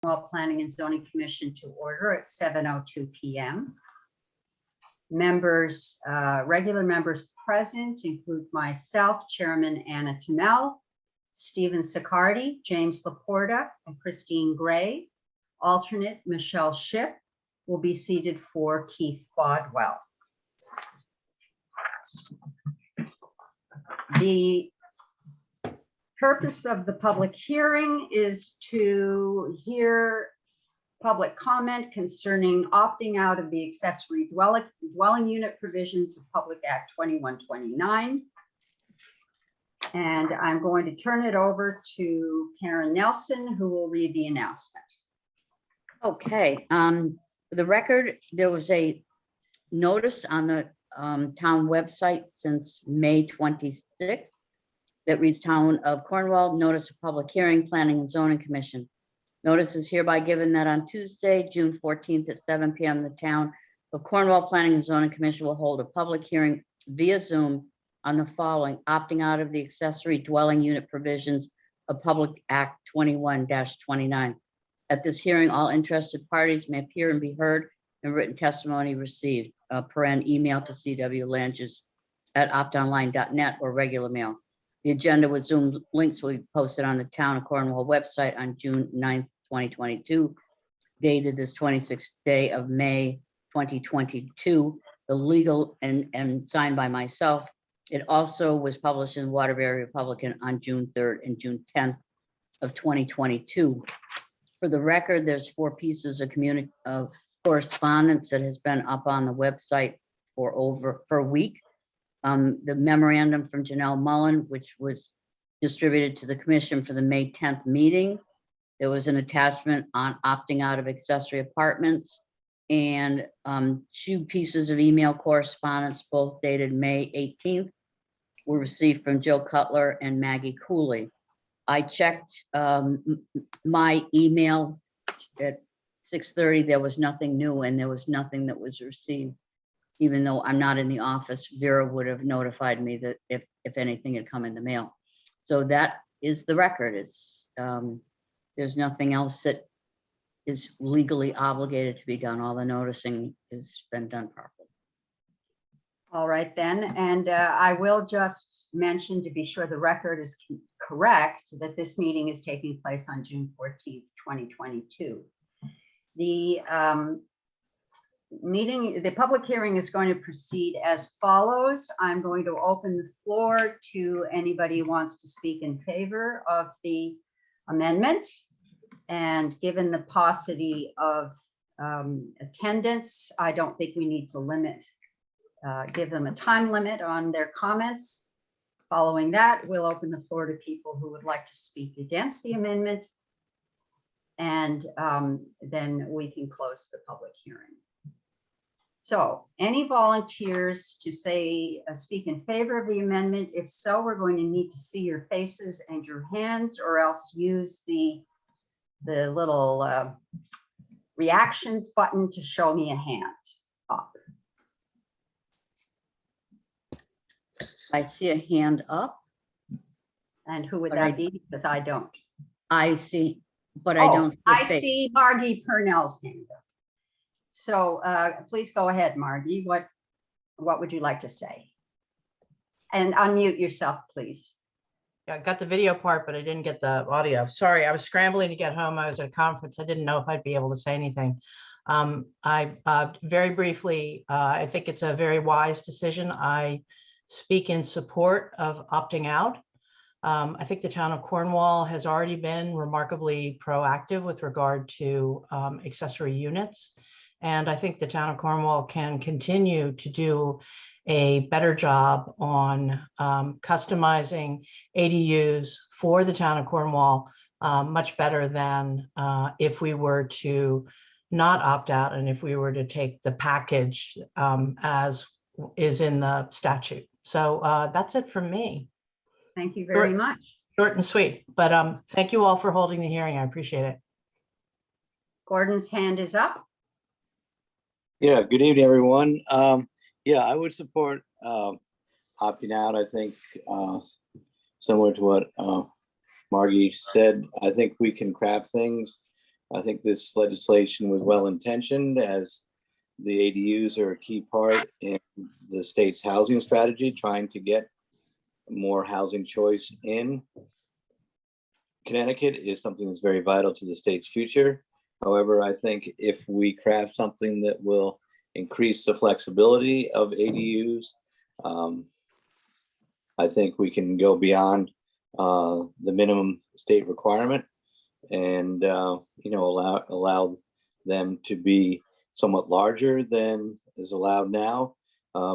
Cornwall Planning and Zoning Commission to order at 7:02 p.m. Members, regular members present include myself, Chairman Anna Tamel, Stephen Siccardi, James Laporta, and Christine Gray. Alternate Michelle Shipp will be seated for Keith Bodwell. The purpose of the public hearing is to hear public comment concerning opting out of the accessory dwelling unit provisions of Public Act 2129. And I'm going to turn it over to Karen Nelson, who will read the announcement. Okay, for the record, there was a notice on the town website since May 26th that reads Town of Cornwall, notice of public hearing, Planning and Zoning Commission. Notice is hereby given that on Tuesday, June 14th at 7 p.m. the Town of Cornwall Planning and Zoning Commission will hold a public hearing via Zoom on the following: opting out of the accessory dwelling unit provisions of Public Act 21-29. At this hearing, all interested parties may appear and be heard, and written testimony received, email to cwlanges@optonline.net or regular mail. The agenda with Zoom links will be posted on the Town of Cornwall website on June 9th, 2022, dated this 26th day of May, 2022, the legal and signed by myself. It also was published in Waterbury Republican on June 3rd and June 10th of 2022. For the record, there's 4 pieces of correspondence that has been up on the website for a week. The memorandum from Janelle Mullen, which was distributed to the commission for the May 10th meeting. There was an attachment on opting out of accessory apartments, and 2 pieces of email correspondence, both dated May 18th, were received from Jill Cutler and Maggie Cooley. I checked my email at 6:30. There was nothing new, and there was nothing that was received. Even though I'm not in the office, Vera would have notified me that if anything had come in the mail. So that is the record. It's there's nothing else that is legally obligated to be done. All the noticing has been done properly. All right then, and I will just mention, to be sure the record is correct, that this meeting is taking place on June 14th, 2022. The public hearing is going to proceed as follows. I'm going to open the floor to anybody who wants to speak in favor of the amendment. And given the paucity of attendance, I don't think we need to give them a time limit on their comments. Following that, we'll open the floor to people who would like to speak against the amendment. And then we can close the public hearing. So any volunteers to speak in favor of the amendment? If so, we're going to need to see your faces and your hands, or else use the little reactions button to show me a hand up. I see a hand up. And who would that be? Because I don't. I see, but I don't. I see Margie Purnell's hand up. So please go ahead, Margie. What would you like to say? And unmute yourself, please. Yeah, I got the video part, but I didn't get the audio. Sorry, I was scrambling to get home. I was at a conference. I didn't know if I'd be able to say anything. Very briefly, I think it's a very wise decision. I speak in support of opting out. I think the town of Cornwall has already been remarkably proactive with regard to accessory units. And I think the town of Cornwall can continue to do a better job on customizing ADUs for the town of Cornwall, much better than if we were to not opt out and if we were to take the package as is in the statute. So that's it from me. Thank you very much. Short and sweet, but thank you all for holding the hearing. I appreciate it. Gordon's hand is up. Yeah, good evening, everyone. Yeah, I would support opting out. I think similar to what Margie said, I think we can craft things I think this legislation was well intentioned, as the ADUs are a key part in the state's housing strategy, trying to get more housing choice in Connecticut is something that's very vital to the state's future. However, I think if we craft something that will increase the flexibility of ADUs, I think we can go beyond the minimum state requirement and allow them to be somewhat larger than is allowed now.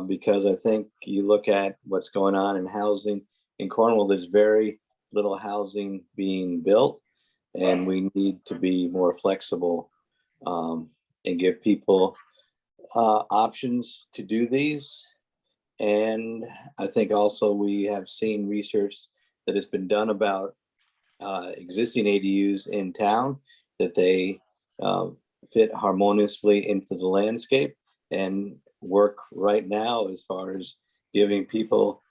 Because I think you look at what's going on in housing in Cornwall, there's very little housing being built, and we need to be more flexible and give people options to do these. And I think also we have seen research that has been done about existing ADUs in town, that they fit harmoniously into the landscape and work right now as far as giving people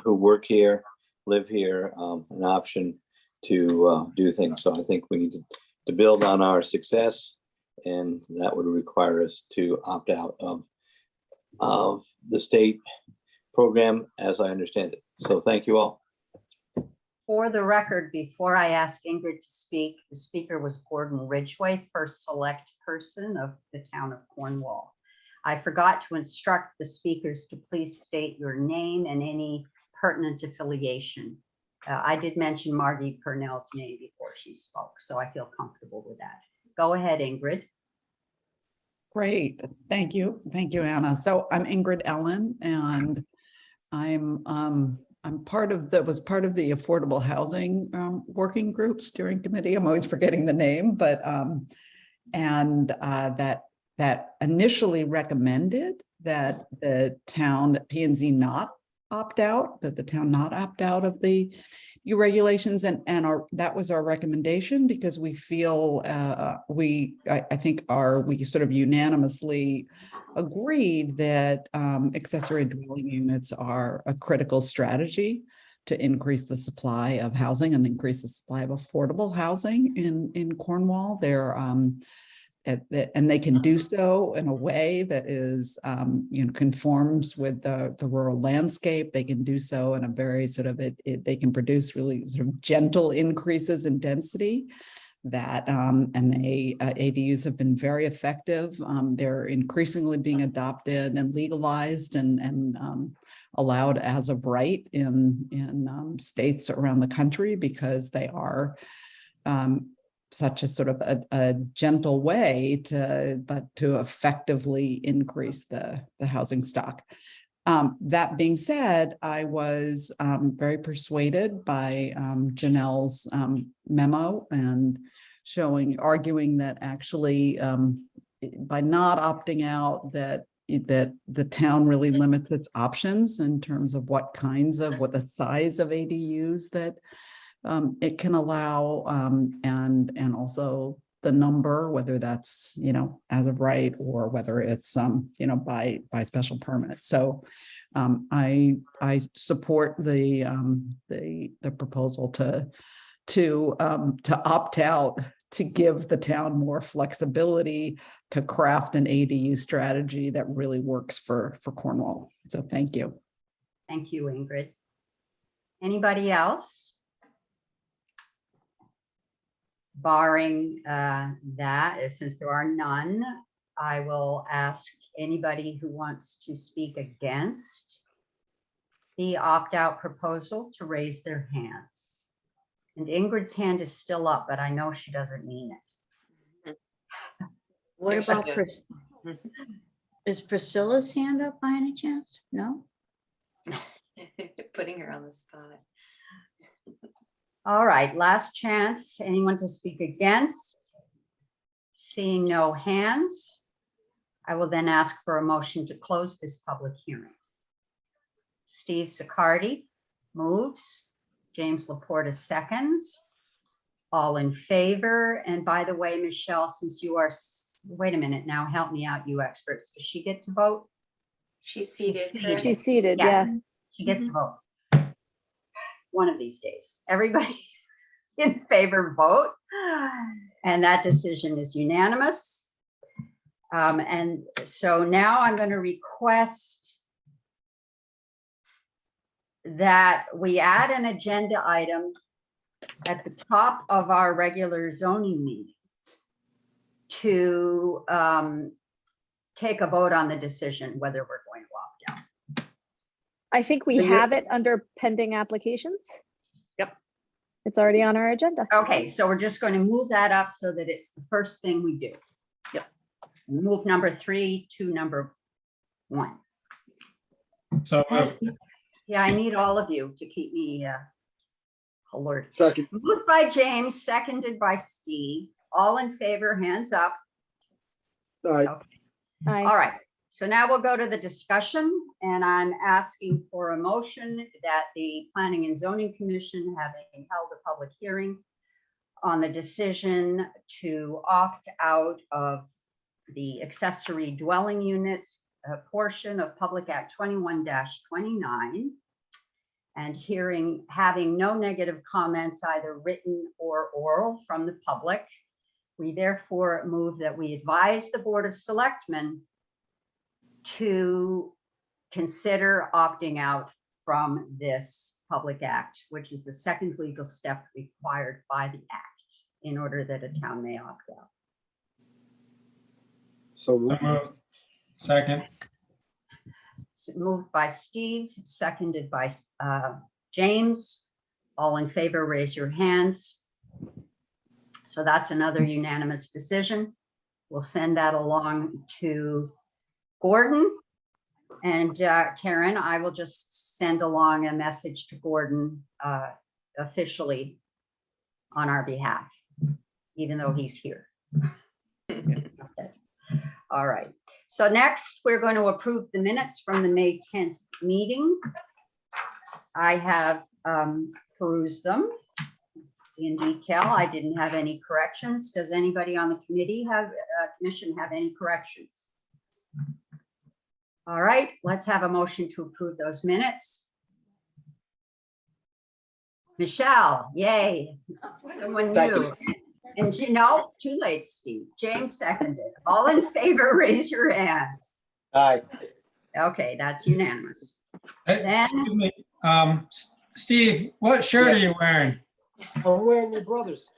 who work here, live here, an option to do things. So I think we need to build on our success, and that would require us to opt out of the state program as I understand it. So thank you all. For the record, before I ask Ingrid to speak, the speaker was Gordon Ridgway, first select person of the town of Cornwall. I forgot to instruct the speakers to please state your name and any pertinent affiliation. I did mention Margie Purnell's name before she spoke, so I feel comfortable with that. Go ahead, Ingrid. Great, thank you, Anna. So I'm Ingrid Ellen, and I'm part of the Affordable Housing Working Group Steering Committee. I'm always forgetting the name, but that initially recommended that P&Z not opt out, that the town not opt out of the new regulations, and that was our recommendation, because we feel we sort of unanimously agreed that accessory dwelling units are a critical strategy to increase the supply of housing and increase the supply of affordable housing in Cornwall. And they can do so in a way that is, conforms with the rural landscape. They can do so in a very sort of, they can produce really sort of gentle increases in density that, ADUs have been very effective. They're increasingly being adopted and legalized and allowed as of right in states around the country, because they are such a sort of a gentle way to effectively increase the housing stock. That being said, I was very persuaded by Janelle's memo and arguing that actually by not opting out, that the town really limits its options in terms of what the size of ADUs that it can allow, and also the number, whether that's, as of right, or whether it's, by special permit. So I support the proposal to opt out, to give the town more flexibility to craft an ADU strategy that really works for Cornwall. So thank you. Thank you, Ingrid. Anybody else? Barring that, since there are none, I will ask anybody who wants to speak against the opt-out proposal to raise their hands. And Ingrid's hand is still up, but I know she doesn't mean it. What about is Priscilla's hand up by any chance? No? Putting her on the spot. All right, last chance. Anyone to speak against? Seeing no hands, I will then ask for a motion to close this public hearing. Steve Siccardi moves. James Laporta seconds. All in favor. And by the way, Michelle, since you are, wait a minute now, help me out, you experts. Does she get to vote? She's seated. She's seated, Yes, yeah. she gets to vote. One of these days. Everybody in favor, vote. And that decision is unanimous. And so now I'm going to request that we add an agenda item at the top of our regular zoning meeting to take a vote on the decision whether we're going to opt out. I think we So you- have it under pending applications. Yep. It's already on our agenda. Okay, so we're just going to move that up so that it's the first thing we do. Yep. Move number 3 to number 1. So moved. Yeah, I need all of you to keep me alert. Second. Moved by James, seconded by Steve. All in favor, hands up. Aye. Aye. All right, so now we'll go to the discussion, and I'm asking for a motion that the Planning and Zoning Commission, having held a public hearing on the decision to opt out of the accessory dwelling unit portion of Public Act 21-29, and having no negative comments, either written or oral, from the public, we therefore move that we advise the Board of Selectmen to consider opting out from this public act, which is the second legal step required by the act in order that a town may opt out. So So moved. moved. Second. Moved by Steve, seconded by James. All in favor, raise your hands. So that's another unanimous decision. We'll send that along to Gordon. And Karen, I will just send along a message to Gordon officially on our behalf, even though he's here. Okay. All right. So next, we're going to approve the minutes from the May 10th meeting. I have perused them in detail. I didn't have any corrections. Does anybody on the commission have any corrections? All right, let's have a motion to approve those minutes. Michelle, yay. Someone new. Second. And too late, Steve. James seconded. All in favor, raise your hands. Aye. Okay, that's unanimous. Hey, Then- excuse me. Steve, what shirt are you wearing? I'm wearing your brother's.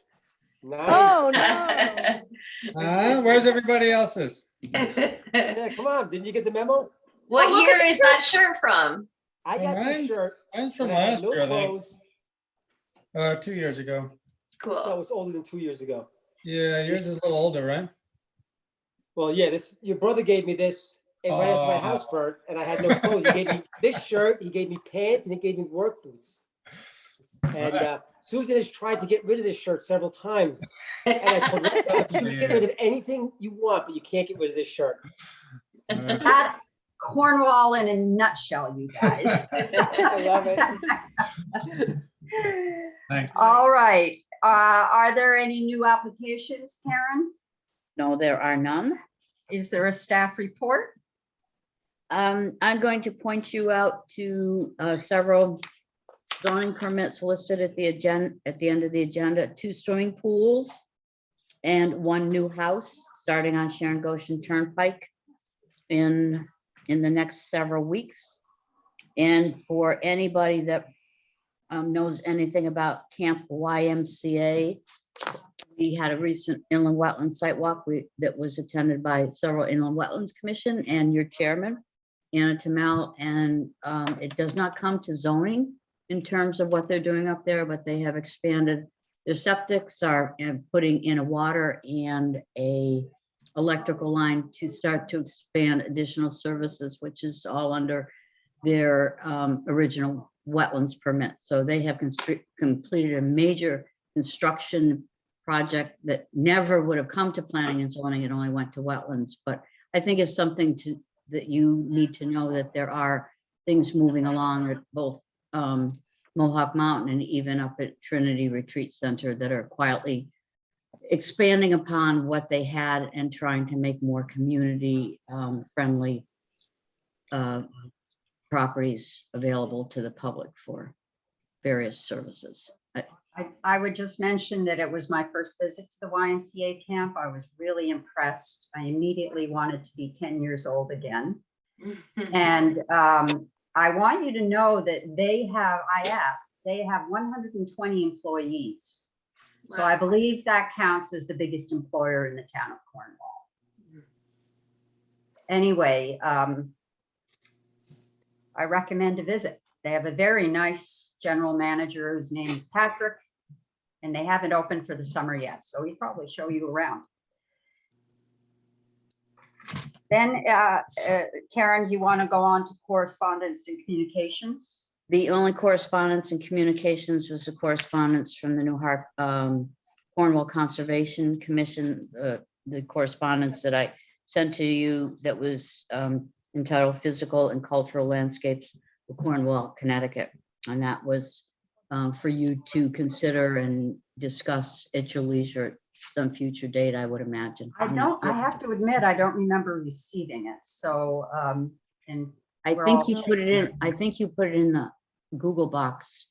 Nice. Oh, no. Where's everybody else's? Yeah, come on. Didn't you get the memo? What Oh, look year at is that shirt from? I got Mine? this shirt. Mine's from and I had last no year, I think. clothes. 2 years ago. That Cool. was older than 2 years ago. Yeah, yours is a little older, right? Well, yeah, your brother gave me this and right after my Oh. house burnt and I had no clothes. He gave me this shirt, he gave me pants, and he gave me work boots. And Susan has tried to get rid of this shirt several times. And I told her, you can get rid of anything you want, but you can't get rid of this shirt. That's Cornwall in a nutshell, you guys. I love it. Thanks. All right. Are there any new applications, Karen? No, there are none. Is there a staff report? I'm going to point you out to several zoning permits listed at the agenda, at the end of the agenda, 2 swimming pools and 1 new house starting on Sharon Goshen Turnpike in the next several weeks. And for anybody that knows anything about Camp YMCA, we had a recent inland wetland site walk that was attended by several inland wetlands commission and your chairman, Anna Tamel, and it does not come to zoning in terms of what they're doing up there, but they have expanded their septics, are putting in a water and a electrical line to start to expand additional services, which is all under their original wetlands permit. So they have completed a major construction project that never would have come to planning and zoning. It only went to wetlands, but I think it's something that you need to know, that there are things moving along at both Mohawk Mountain and even up at Trinity Retreat Center that are quietly expanding upon what they had and trying to make more community friendly properties available to the public for various services. I would just mention that it was my first visit to the YMCA camp. I was really impressed. I immediately wanted to be 10 years old again. And I want you to know that they have 120 employees. So I believe that counts as the biggest employer in the town of Cornwall. Anyway, I recommend a visit. They have a very nice general manager whose name is Patrick, and they haven't opened for the summer yet, so he'll probably show you around. Then, Karen, you want to go on to correspondence and communications? The only correspondence and communications was the correspondence from the New Cornwall Conservation Commission, the correspondence that I sent to you that was entitled Physical and Cultural Landscapes of Cornwall, Connecticut. And that was for you to consider and discuss at your leisure at some future date, I would imagine. I have to admit, I don't remember receiving it. So, and I we're think all- you put it in, I think you put it in the Google box.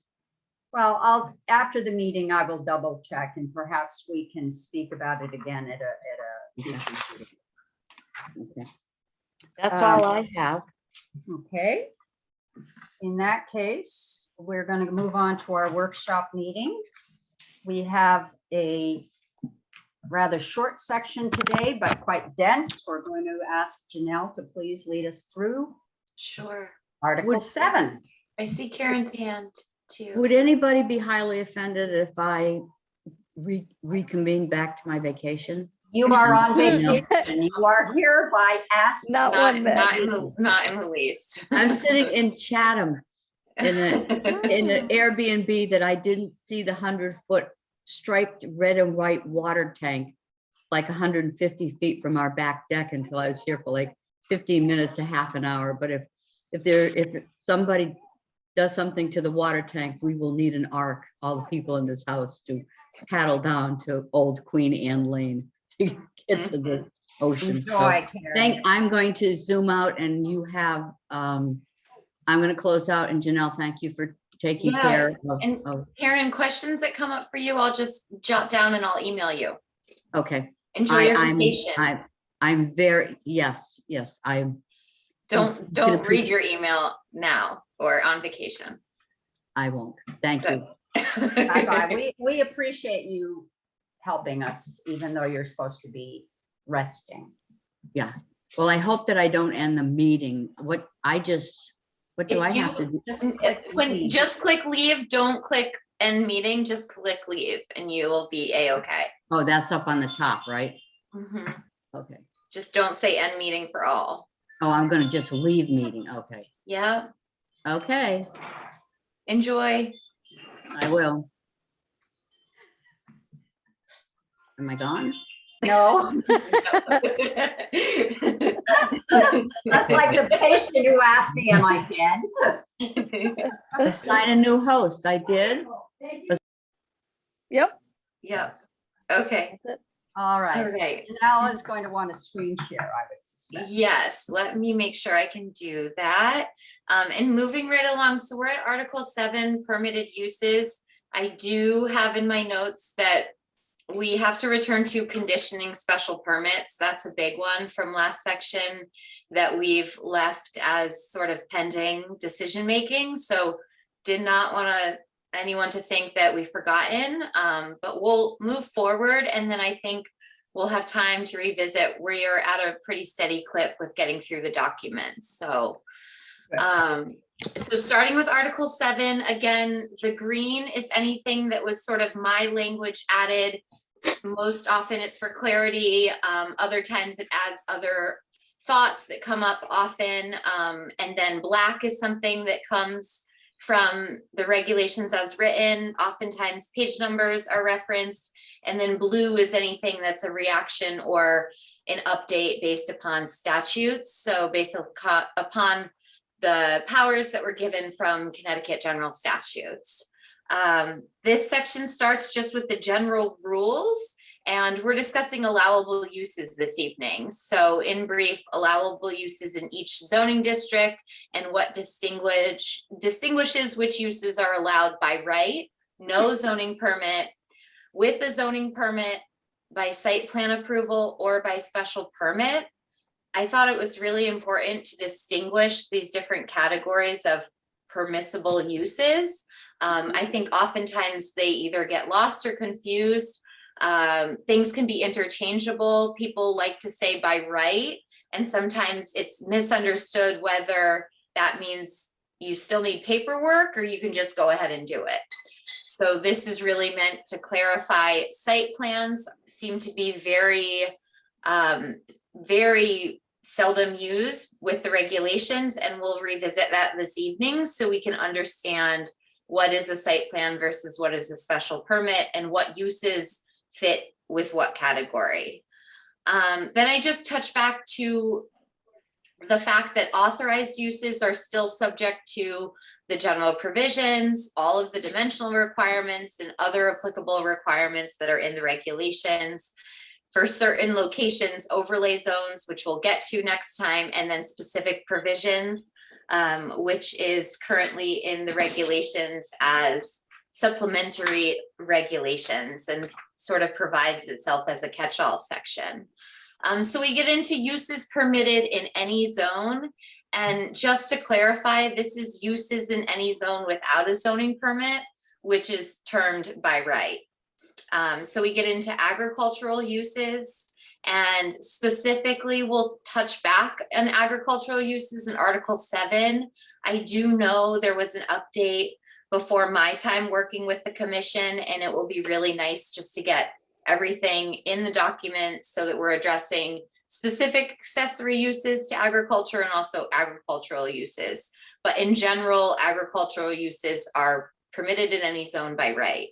well, after the meeting, I will double check and perhaps we can speak about it again at a future meeting. Okay. That's all I have. Okay. In that case, we're going to move on to our workshop meeting. We have a rather short section today, but quite dense. We're going to ask Janelle to please lead us through Sure. Article 7. I see Karen's hand too. Would anybody be highly offended if I reconvene back to my vacation? You are on No. vacation. You are hereby asked. Not one bit. Not in the least. I'm sitting in Chatham in an Airbnb that I didn't see the 100-foot striped red and white water tank like 150 feet from our back deck until I was here for like 15 minutes to half an hour. But if somebody does something to the water tank, we will need an ark, all the people in this house, to paddle down to old Queen Anne Lane to get to the ocean. So Enjoy, Karen. I'm going to zoom out and you have, I'm going to close out, and Janelle, thank you for taking Yeah, care and- of, Karen, questions that come up for you, I'll just jot down and I'll email you. okay. Enjoy your I'm vacation. I'm very, yes, Don't gonna read your email now or on vacation. I won't. Thank you. Bye-bye. We appreciate you helping us, even though you're supposed to be resting. Well, I hope that I don't end the meeting. What do I have to do? Just click leave. Just click leave, don't click end meeting, just click leave and you will be a-okay. Oh, that's up on the top, right? Mhm. Okay. Just don't say end meeting for all. Oh, I'm gonna just leave meeting. Okay. Yeah, Okay, enjoy. I will. Am I gone? No, that's like the patient who asked me, am I dead? Assign a new host. I did. Yep. Yep. Okay. All All right. right. Janelle is going to want to screen share, I would suspect. Yes, let me make sure I can do that. And moving right along, so we're at Article 7, permitted uses. I do have in my notes that we have to return to conditioning special permits. That's a big one from last section that we've left as sort of pending decision making. So did not want anyone to think that we've forgotten, but we'll move forward, and then I think we'll have time to revisit. We're at a pretty steady clip with getting through the documents. So so starting with Article 7, again, the green is anything that was sort of my language added. Most often it's for clarity. Other times it adds other thoughts that come up often. And then black is something that comes from the regulations as written. Oftentimes page numbers are referenced. And then blue is anything that's a reaction or an update based upon statutes. So based upon the powers that were given from Connecticut general statutes. This section starts just with the general rules, and we're discussing allowable uses this evening. So in brief, allowable uses in each zoning district and what distinguishes which uses are allowed by right no zoning permit, with the zoning permit, by site plan approval, or by special permit. I thought it was really important to distinguish these different categories of permissible uses. I think oftentimes they either get lost or confused. Things can be interchangeable. People like to say by right, and sometimes it's misunderstood whether that means you still need paperwork or you can just go ahead and do it. So this is really meant to clarify. Site plans seem to be very, very seldom used with the regulations, and we'll revisit that this evening so we can understand what is a site plan versus what is a special permit and what uses fit with what category. Then I just touch back to the fact that authorized uses are still subject to the general provisions, all of the dimensional requirements and other applicable requirements that are in the regulations. For certain locations, overlay zones, which we'll get to next time, and then specific provisions, which is currently in the regulations as supplementary regulations and sort of provides itself as a catch-all section. So we get into uses permitted in any zone. And just to clarify, this is uses in any zone without a zoning permit, which is termed by right. So we get into agricultural uses, and specifically we'll touch back on agricultural uses in Article 7. I do know there was an update before my time working with the commission, and it will be really nice just to get everything in the document so that we're addressing specific accessory uses to agriculture and also agricultural uses. But in general, agricultural uses are permitted in any zone by right.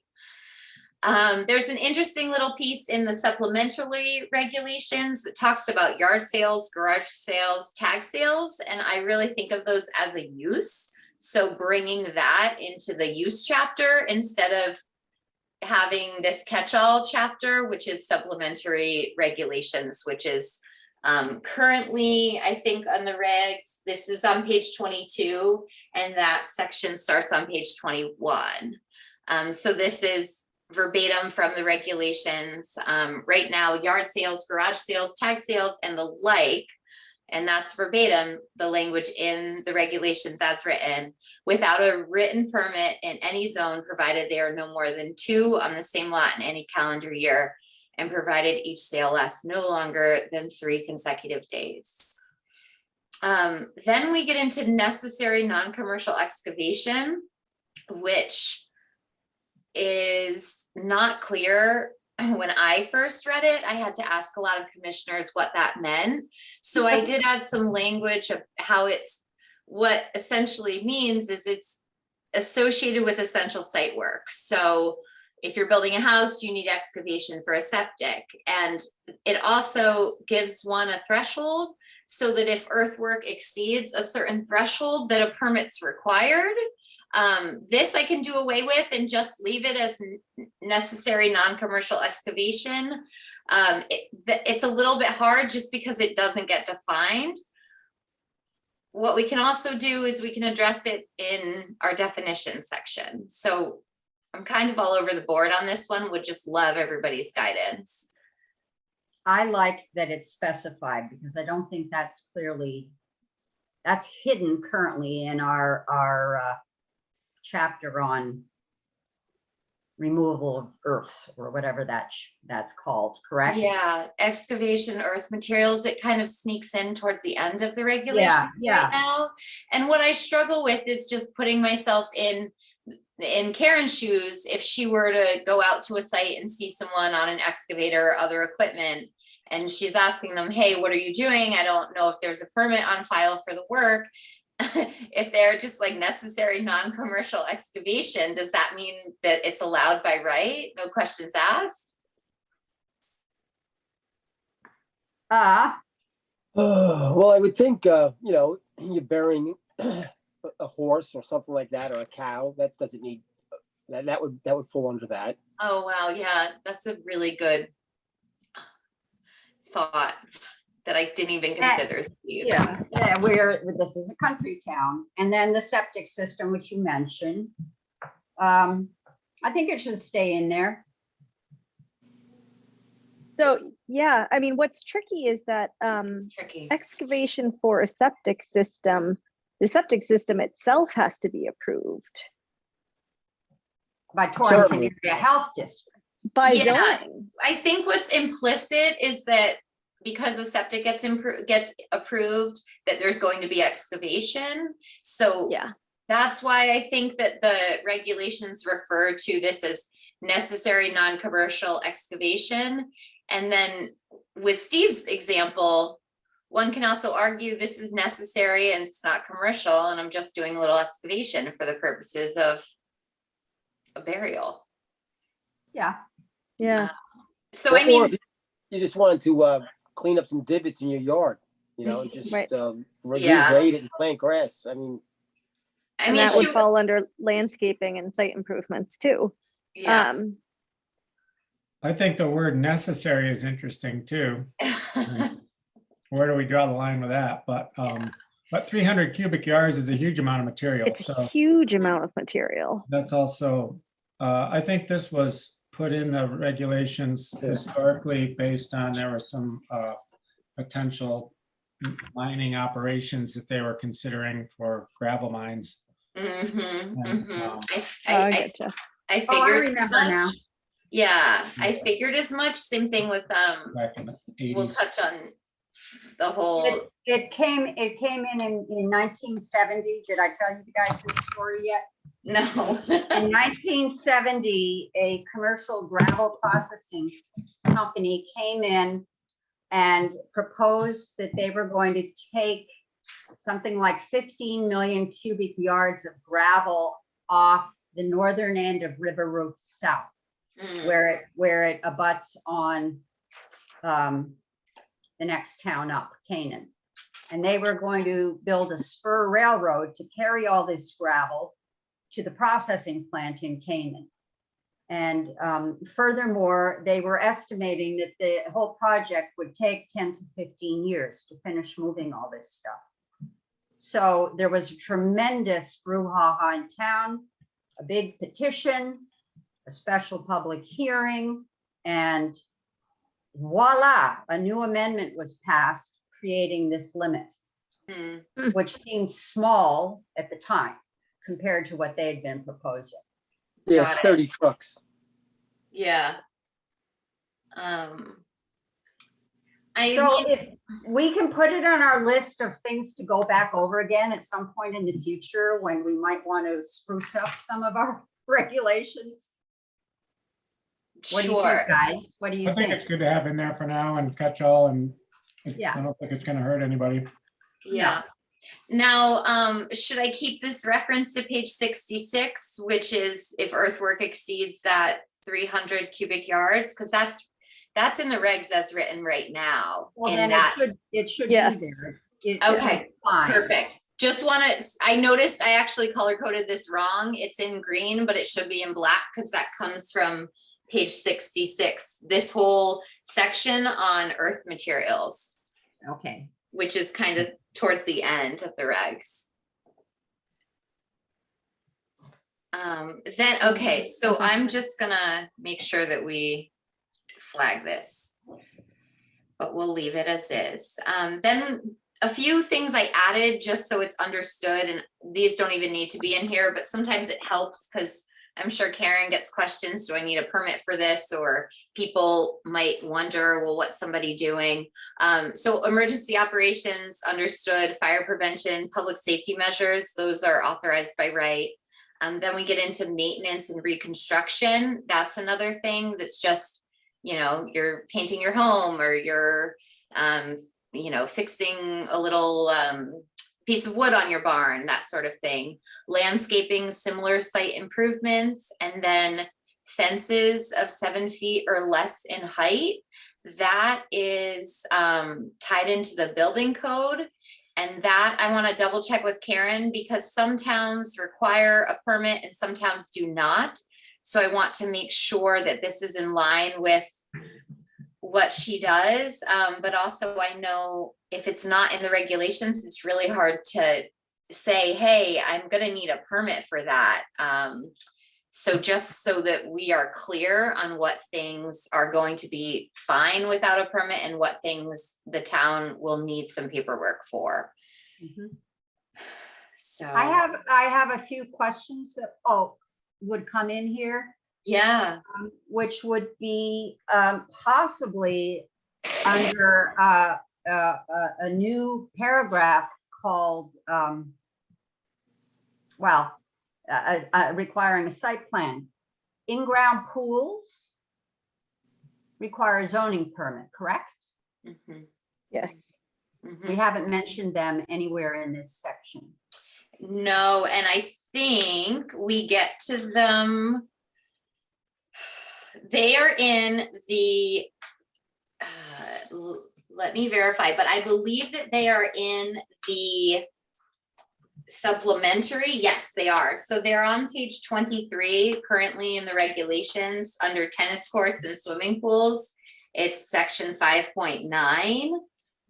There's an interesting little piece in the supplementary regulations that talks about yard sales, garage sales, tag sales, and I really think of those as a use. So bringing that into the use chapter instead of having this catch-all chapter, which is supplementary regulations, which is currently, I think on the regs, this is on page 22, and that section starts on page 21. So this is verbatim from the regulations. Right now, yard sales, garage sales, tag sales, and the like, and that's verbatim, the language in the regulations as written, without a written permit in any zone, provided they are no more than 2 on the same lot in any calendar year, and provided each sale lasts no longer than 3 consecutive days. Then we get into necessary non-commercial excavation, which is not clear. When I first read it, I had to ask a lot of commissioners what that meant. So I did add some language of how what essentially means is it's associated with essential site work. So if you're building a house, you need excavation for a septic. And it also gives one a threshold so that if earthwork exceeds a certain threshold, that a permit's required. This I can do away with and just leave it as necessary non-commercial excavation. It's a little bit hard just because it doesn't get defined. What we can also do is we can address it in our definition section. So I'm kind of all over the board on this one, would just love everybody's guidance. I like that it's specified because I don't think that's hidden currently in our chapter on removal of earth or whatever that's called, correct? Yeah, excavation, earth materials, it kind of sneaks in towards the end of the regulation right now. And what I struggle with is just putting myself in Karen's shoes. If she were to go out to a site and see someone on an excavator or other equipment, and she's asking them, hey, what are you doing? I don't know if there's a permit on file for the work. If they're just like necessary non-commercial excavation, does that mean that it's allowed by right? No questions asked? Well, I would think, you're burying a horse or something like that, or a cow, that doesn't need, that would fall under that. Oh, wow. Yeah, that's a really good thought that I didn't even consider. Steve. Yeah, this is a country town. And then the septic system, which you mentioned. I think it should stay in there. So, yeah, I mean, what's tricky is that Tricky. excavation for a septic system, the septic system itself has to be approved By Torrington Certainly. Area Health District. by Yeah. zoning. I think what's implicit is that because the septic gets approved, that there's going to be excavation. So Yeah, that's why I think that the regulations refer to this as necessary non-commercial excavation. And then with Steve's example, one can also argue this is necessary and it's not commercial, and I'm just doing a little excavation for the purposes of a burial. Yeah, yeah. So I Or mean, if you just wanted to clean up some divots in your yard, just Right. Yeah. regrade it and plant grass. I mean, And that would shoot, fall under landscaping and site improvements too. yeah. I think the word necessary is interesting too. Where do we draw the line with that? But 300 cubic yards is a huge amount of material. It's a So huge amount of material. that's also, I think this was put in the regulations historically based on there were some potential mining operations that they were considering for gravel mines. Mhm, And, mhm. I I getcha. I oh, I figured remember as now. much. Yeah, I Yeah. figured as much. Same thing with Back in the we'll 80s. touch on the whole. It came in 1970. Did I tell you guys this story yet? No. In 1970, a commercial gravel processing company came in and proposed that they were going to take something like 15 million cubic yards of gravel off the northern end of River Roof South, Mm, where it abuts on the next town up, Canaan. And they were going to build a spur railroad to carry all this gravel to the processing plant in Canaan. And furthermore, they were estimating that the whole project would take 10 to 15 years to finish moving all this stuff. So there was a tremendous brouhaha in town, a big petition, a special public hearing, and voila, a new amendment was passed creating this limit, mm. which seemed small at the time compared to what they had been proposing. yeah, Got it's it. 30 trucks. Yeah. I So mean, if we can put it on our list of things to go back over again at some point in the future when we might want to spruce up some of our regulations. What do you sure. think, guys? What do you I think think? it's good to have in there for now and catch all, and Yeah. I don't think it's going to hurt anybody. Yeah. Now, should I keep this reference to page 66, which is if earthwork exceeds that 300 cubic yards? Because that's in the regs as written right now. Well, in then that- it should Yes. be there. Okay, it's fine. Perfect. Just want to, I noticed I actually color coded this wrong. It's in green, but it should be in black because that comes from page 66. This whole section on earth materials, Okay. which is kind of towards the end of the regs. Then, okay, so I'm just gonna make sure that we flag this, but we'll leave it as is. Then a few things I added just so it's understood, and these don't even need to be in here, but sometimes it helps because I'm sure Karen gets questions, do I need a permit for this? Or people might wonder, well, what's somebody doing? So emergency operations, understood, fire prevention, public safety measures, those are authorized by right. Then we get into maintenance and reconstruction. That's another thing that's just, you're painting your home or you're, fixing a little piece of wood on your barn, that sort of thing. Landscaping, similar site improvements, and then fences of 7 feet or less in height. That is tied into the building code. And that I want to double check with Karen because some towns require a permit and some towns do not. So I want to make sure that this is in line with what she does. But also I know if it's not in the regulations, it's really hard to say, hey, I'm going to need a permit for that. So just so that we are clear on what things are going to be fine without a permit and what things the town will need some paperwork for. Mhm. So. I have a few questions that, would come in here, Yeah, which would be possibly under a new paragraph called, requiring a site plan. In-ground pools require a zoning permit, correct? mhm, Yes. mhm. We haven't mentioned them anywhere in this section. No, and I think we get to them. They are in the, let me verify, but I believe that they are in the supplementary. Yes, they are. So they're on page 23, currently in the regulations under tennis courts and swimming pools. It's section 5.9.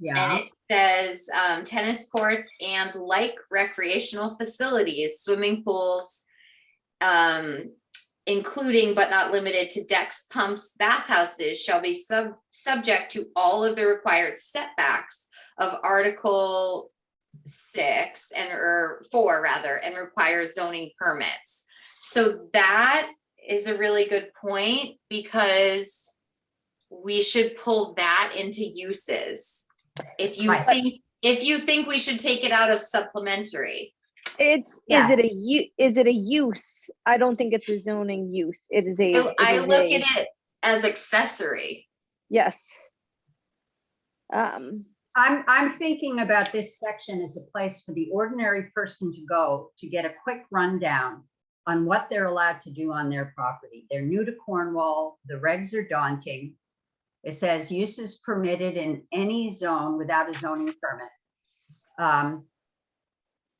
And it says tennis courts and like recreational facilities, swimming pools, including but not limited to decks, pumps, bathhouses shall be subject to all of the required setbacks of Article 6 or 4 rather, and require zoning permits. So that is a really good point, because we should pull that into uses. If you Right. think we should take it out of supplementary. Is Yes. it a use? I don't think it's a zoning use. It is a. I look at it as accessory. Yes. I'm thinking about this section as a place for the ordinary person to go to get a quick rundown on what they're allowed to do on their property. They're new to Cornwall, the regs are daunting. It says uses permitted in any zone without a zoning permit.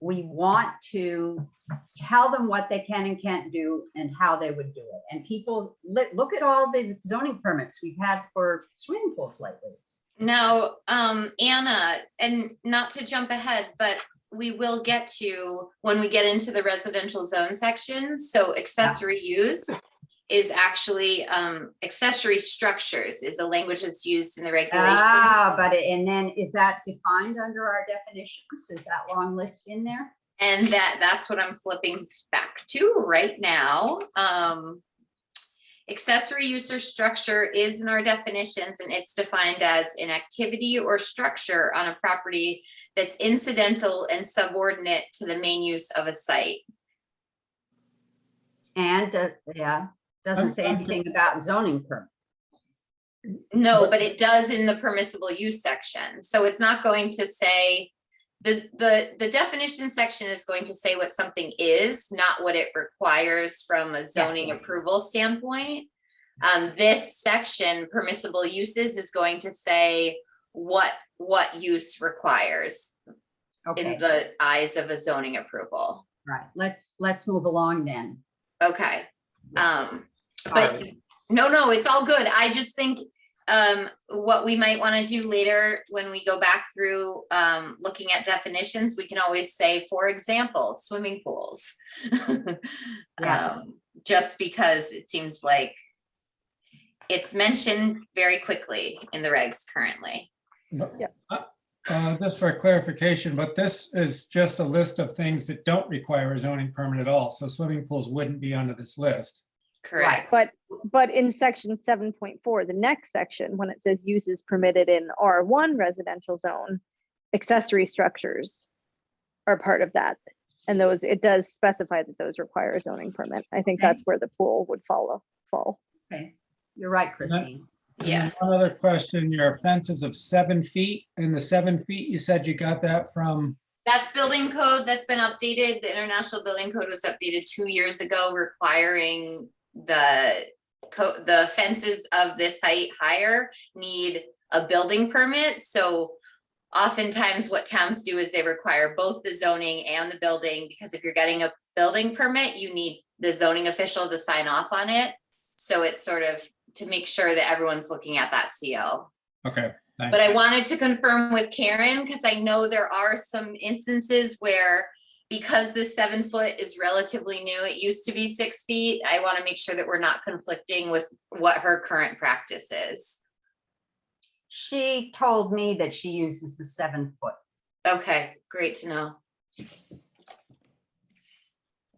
We want to tell them what they can and can't do and how they would do it. And people, look at all these zoning permits we've had for swimming pools lately. Now, Anna, and not to jump ahead, but we will get to when we get into the residential zone section. So accessory use is actually accessory structures is the language that's used in the regulation. And then is that defined under our definitions? Is that long list in there? And that's what I'm flipping back to right now. Accessory use or structure is in our definitions, and it's defined as an activity or structure on a property that's incidental and subordinate to the main use of a site. And doesn't say anything about zoning permit. No, but it does in the permissible use section. So it's not going to say, the definition section is going to say what something is, not what it requires from a zoning approval standpoint. This section, permissible uses, is going to say what use requires in the eyes of a zoning approval. Right, let's move along then. Okay. But no, it's all good. I just think what we might want to do later when we go back through looking at definitions, we can always say, for example, swimming pools. Just because it seems like it's mentioned very quickly in the regs currently. Just for clarification, but this is just a list of things that don't require a zoning permit at all. So swimming pools wouldn't be under this list. Correct. But in section 7.4, the next section, when it says uses permitted in R1 residential zone, accessory structures are part of that. And those, it does specify that those require a zoning permit. I think that's where the pool would fall. Okay, you're right, Christine. And Yeah. then one other question, your fences of 7 feet, and the 7 feet, you said you got that from? That's building code that's been updated. The International Building Code was updated 2 years ago, requiring the fences of this height higher need a building permit. So oftentimes what towns do is they require both the zoning and the building, because if you're getting a building permit, you need the zoning official to sign off on it. So it's sort of to make sure that everyone's looking at that CO. Okay, thanks. But I wanted to confirm with Karen, because I know there are some instances where because this 7 foot is relatively new, it used to be 6 feet. I want to make sure that we're not conflicting with what her current practice is. She told me that she uses the 7 foot. Okay, great to know.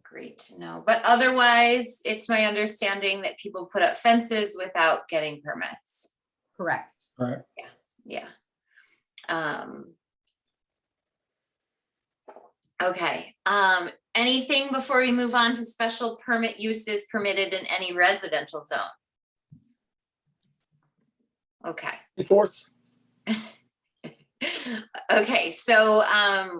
Great to know. But otherwise, it's my understanding that people put up fences without getting permits. Correct. Right. Yeah. Okay, anything before we move on to special permit uses permitted in any residential zone? Okay. Reports. Okay, so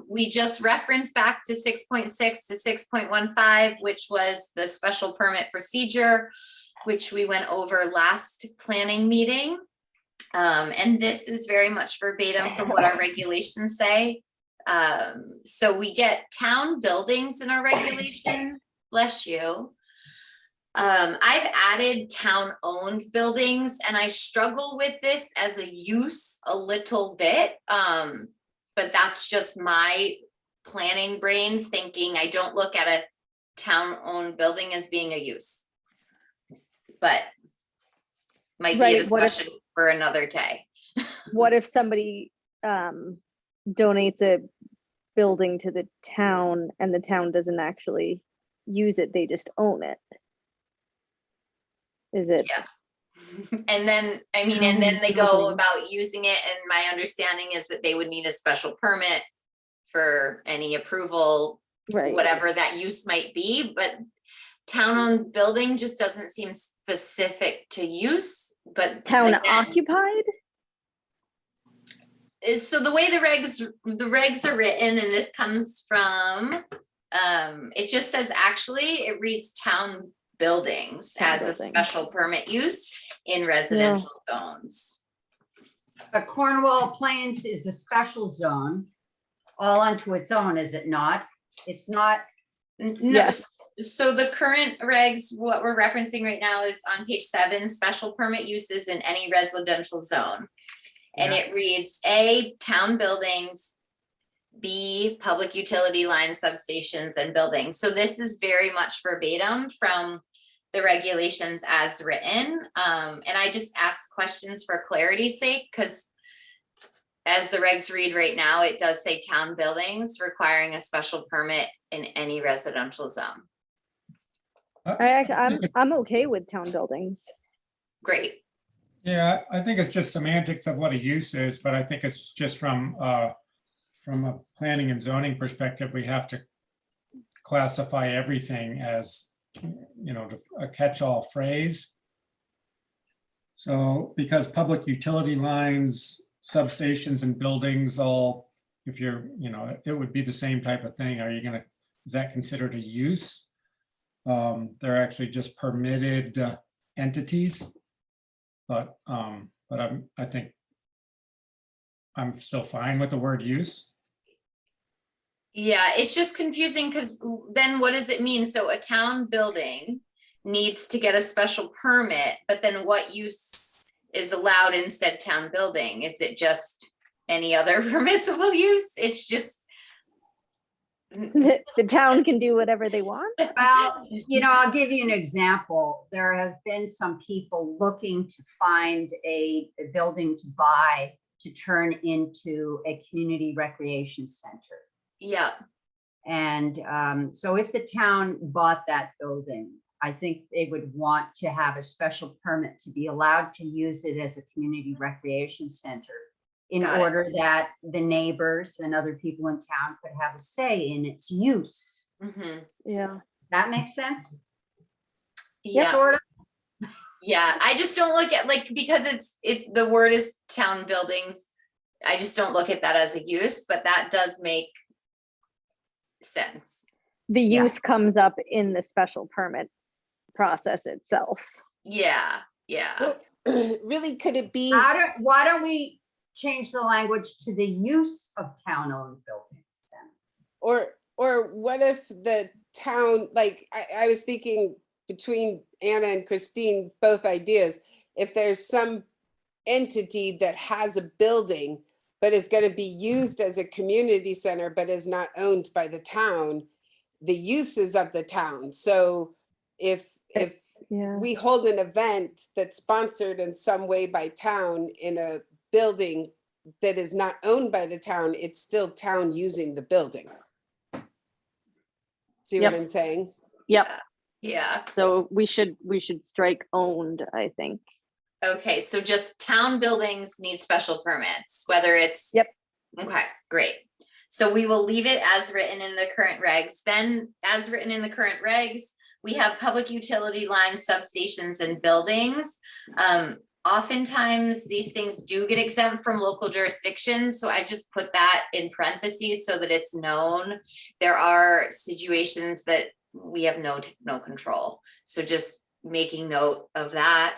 we just referenced back to 6.6 to 6.15, which was the special permit procedure, which we went over last planning meeting. And this is very much verbatim from what our regulations say. So we get town buildings in our regulation, bless you. I've added town-owned buildings, and I struggle with this as a use a little bit. But that's just my planning brain thinking. I don't look at a town-owned building as being a use. But might be a Right, what if- discussion for another day. What if somebody donates a building to the town and the town doesn't actually use it, they just own it? Is it? Yeah. And then, I mean, and then they go Building. about using it, and my understanding is that they would need a special permit for any approval, Right. whatever that use might be, but town-owned building just doesn't seem specific to use, but Town again, occupied? so the way the regs are written, and this comes from, it just says, actually, it reads town buildings Town as buildings. a special permit use in residential zones. But Cornwall Plains is a special zone all unto its own, is it not? It's not, No, Yes. so the current regs, what we're referencing right now is on page 7, special permit uses in any residential zone. And it reads A, town buildings, B, public utility line substations and buildings. So this is very much verbatim from the regulations as written. And I just ask questions for clarity's sake, because as the regs read right now, it does say town buildings requiring a special permit in any residential zone. I'm okay with town buildings. Great. Yeah, I think it's just semantics of what a use is, but I think it's just from a planning and zoning perspective, we have to classify everything as, you know, a catch-all phrase. So because public utility lines, substations and buildings all, if you're, you know, it would be the same type of thing. Are you gonna, is that considered a use? They're actually just permitted entities. But I think I'm still fine with the word use. Yeah, it's just confusing because then what does it mean? So a town building needs to get a special permit, but then what use is allowed in said town building? Is it just any other permissible use? It's just. The town can do whatever they want. well, you know, I'll give you an example. There have been some people looking to find a building to buy to turn into a community recreation center. Yeah, And so if the town bought that building, I think they would want to have a special permit to be allowed to use it as a community recreation center in Got it. order that the neighbors and other people in town could have a say in its use. mhm, Yeah. That makes sense? yeah, Sort of. yeah. I just don't look at, like, because it's the word is town buildings. I just don't look at that as a use, but that does make sense. The Yeah. use comes up in the special permit process itself. Yeah, yeah. Really, could it be? Why don't we change the language to the use of town-owned buildings then? Or what if the town, like, I was thinking between Anna and Christine, both ideas, if there's some entity that has a building, but is going to be used as a community center, but is not owned by the town, the uses of the town. So if Yeah. we hold an event that's sponsored in some way by town in a building that is not owned by the town, it's still town using the building. See what Yep. I'm saying? Yep. Yeah. So we should strike owned, I think. Okay, so just town buildings need special permits, whether it's. Yep. Okay, great. So we will leave it as written in the current regs. Then, as written in the current regs, we have public utility lines, substations, and buildings. Oftentimes, these things do get exempt from local jurisdictions, so I just put that in parentheses so that it's known. There are situations that we have no control. So just making note of that.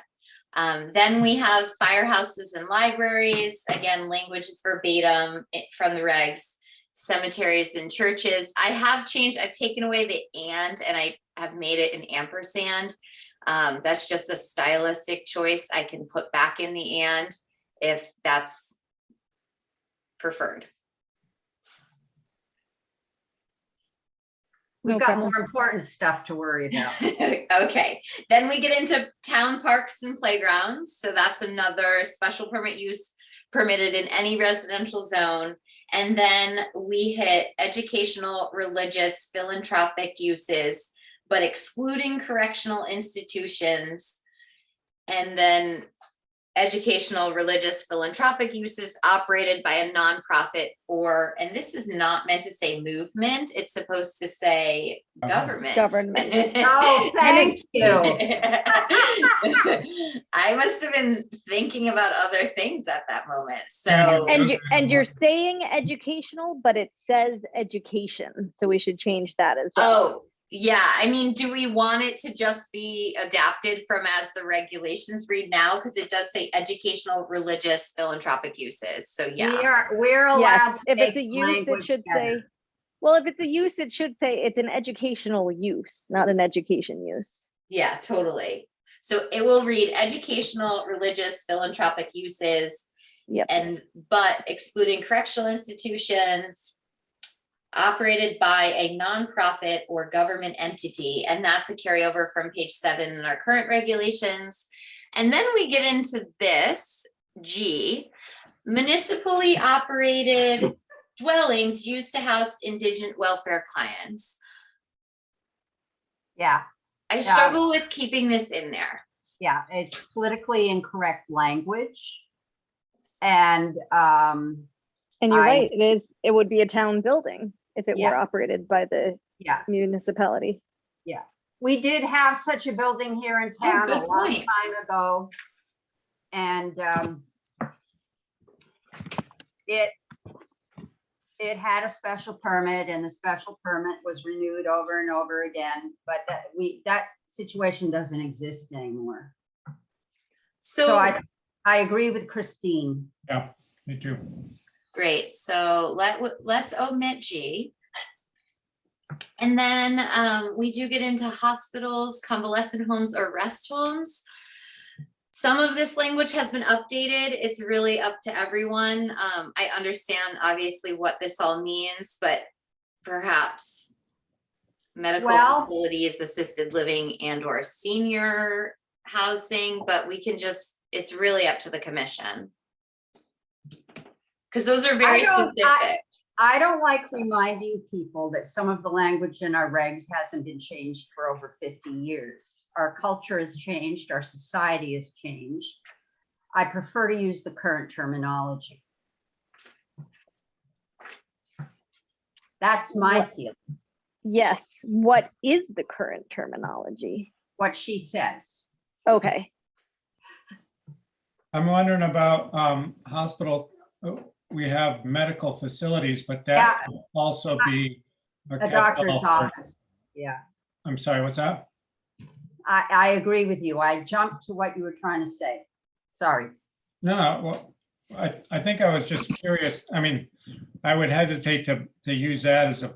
Then we have firehouses and libraries. Again, language is verbatim from the regs. Cemeteries and churches. I've taken away the and I have made it an ampersand. That's just a stylistic choice. I can put back in the and if that's preferred. We've No got problem. more important stuff to worry about. Okay, then we get into town parks and playgrounds. So that's another special permit use permitted in any residential zone. And then we hit educational, religious, philanthropic uses, but excluding correctional institutions. And then educational, religious, philanthropic uses operated by a nonprofit and this is not meant to say movement, it's supposed to say government. Government. Oh, thank you. I must have been thinking about other things at that moment. So And you're saying educational, but it says education, so we should change that as well. oh, yeah, I mean, do we want it to just be adapted from as the regulations read now? Because it does say educational, religious, philanthropic uses. So yeah. We're allowed Yes, to if it's make a use, it language should better. say, well, if it's a use, it should say it's an educational use, not an education use. Yeah, totally. So it will read educational, religious, philanthropic uses. Yep. But excluding correctional institutions operated by a nonprofit or government entity. And that's a carryover from page 7 in our current regulations. And then we get into this G, municipally operated dwellings used to house indigent welfare clients. Yeah, I struggle with keeping this in there. yeah, it's politically incorrect language. And And you're right, it would be a town building if it Yeah. were operated by the yeah, municipality. we did have such a building here in town a good long point. time ago. And it had a special permit, and the special permit was renewed over and over again, but that situation doesn't exist anymore. So I agree with Christine. Yeah, me too. Great, so let's omit G. And then we do get into hospitals, convalescent homes, or rest homes. Some of this language has been updated. It's really up to everyone. I understand obviously what this all means, but perhaps medical facilities, assisted living, and or senior housing, but we can just, it's really up to the commission. Because those are very specific. I don't like reminding people that some of the language in our regs hasn't been changed for over 50 years. Our culture has changed, our society has changed. I prefer to use the current terminology. That's my feeling, Yes, what is the current terminology? what she says. Okay, I'm wondering about hospital. We have medical facilities, but that could also be A doctor's office. Yeah, I'm sorry, what's that? I agree with you. I jumped to what you were trying to say. Sorry. No, well, I think I was just curious. I mean, I would hesitate to use that as a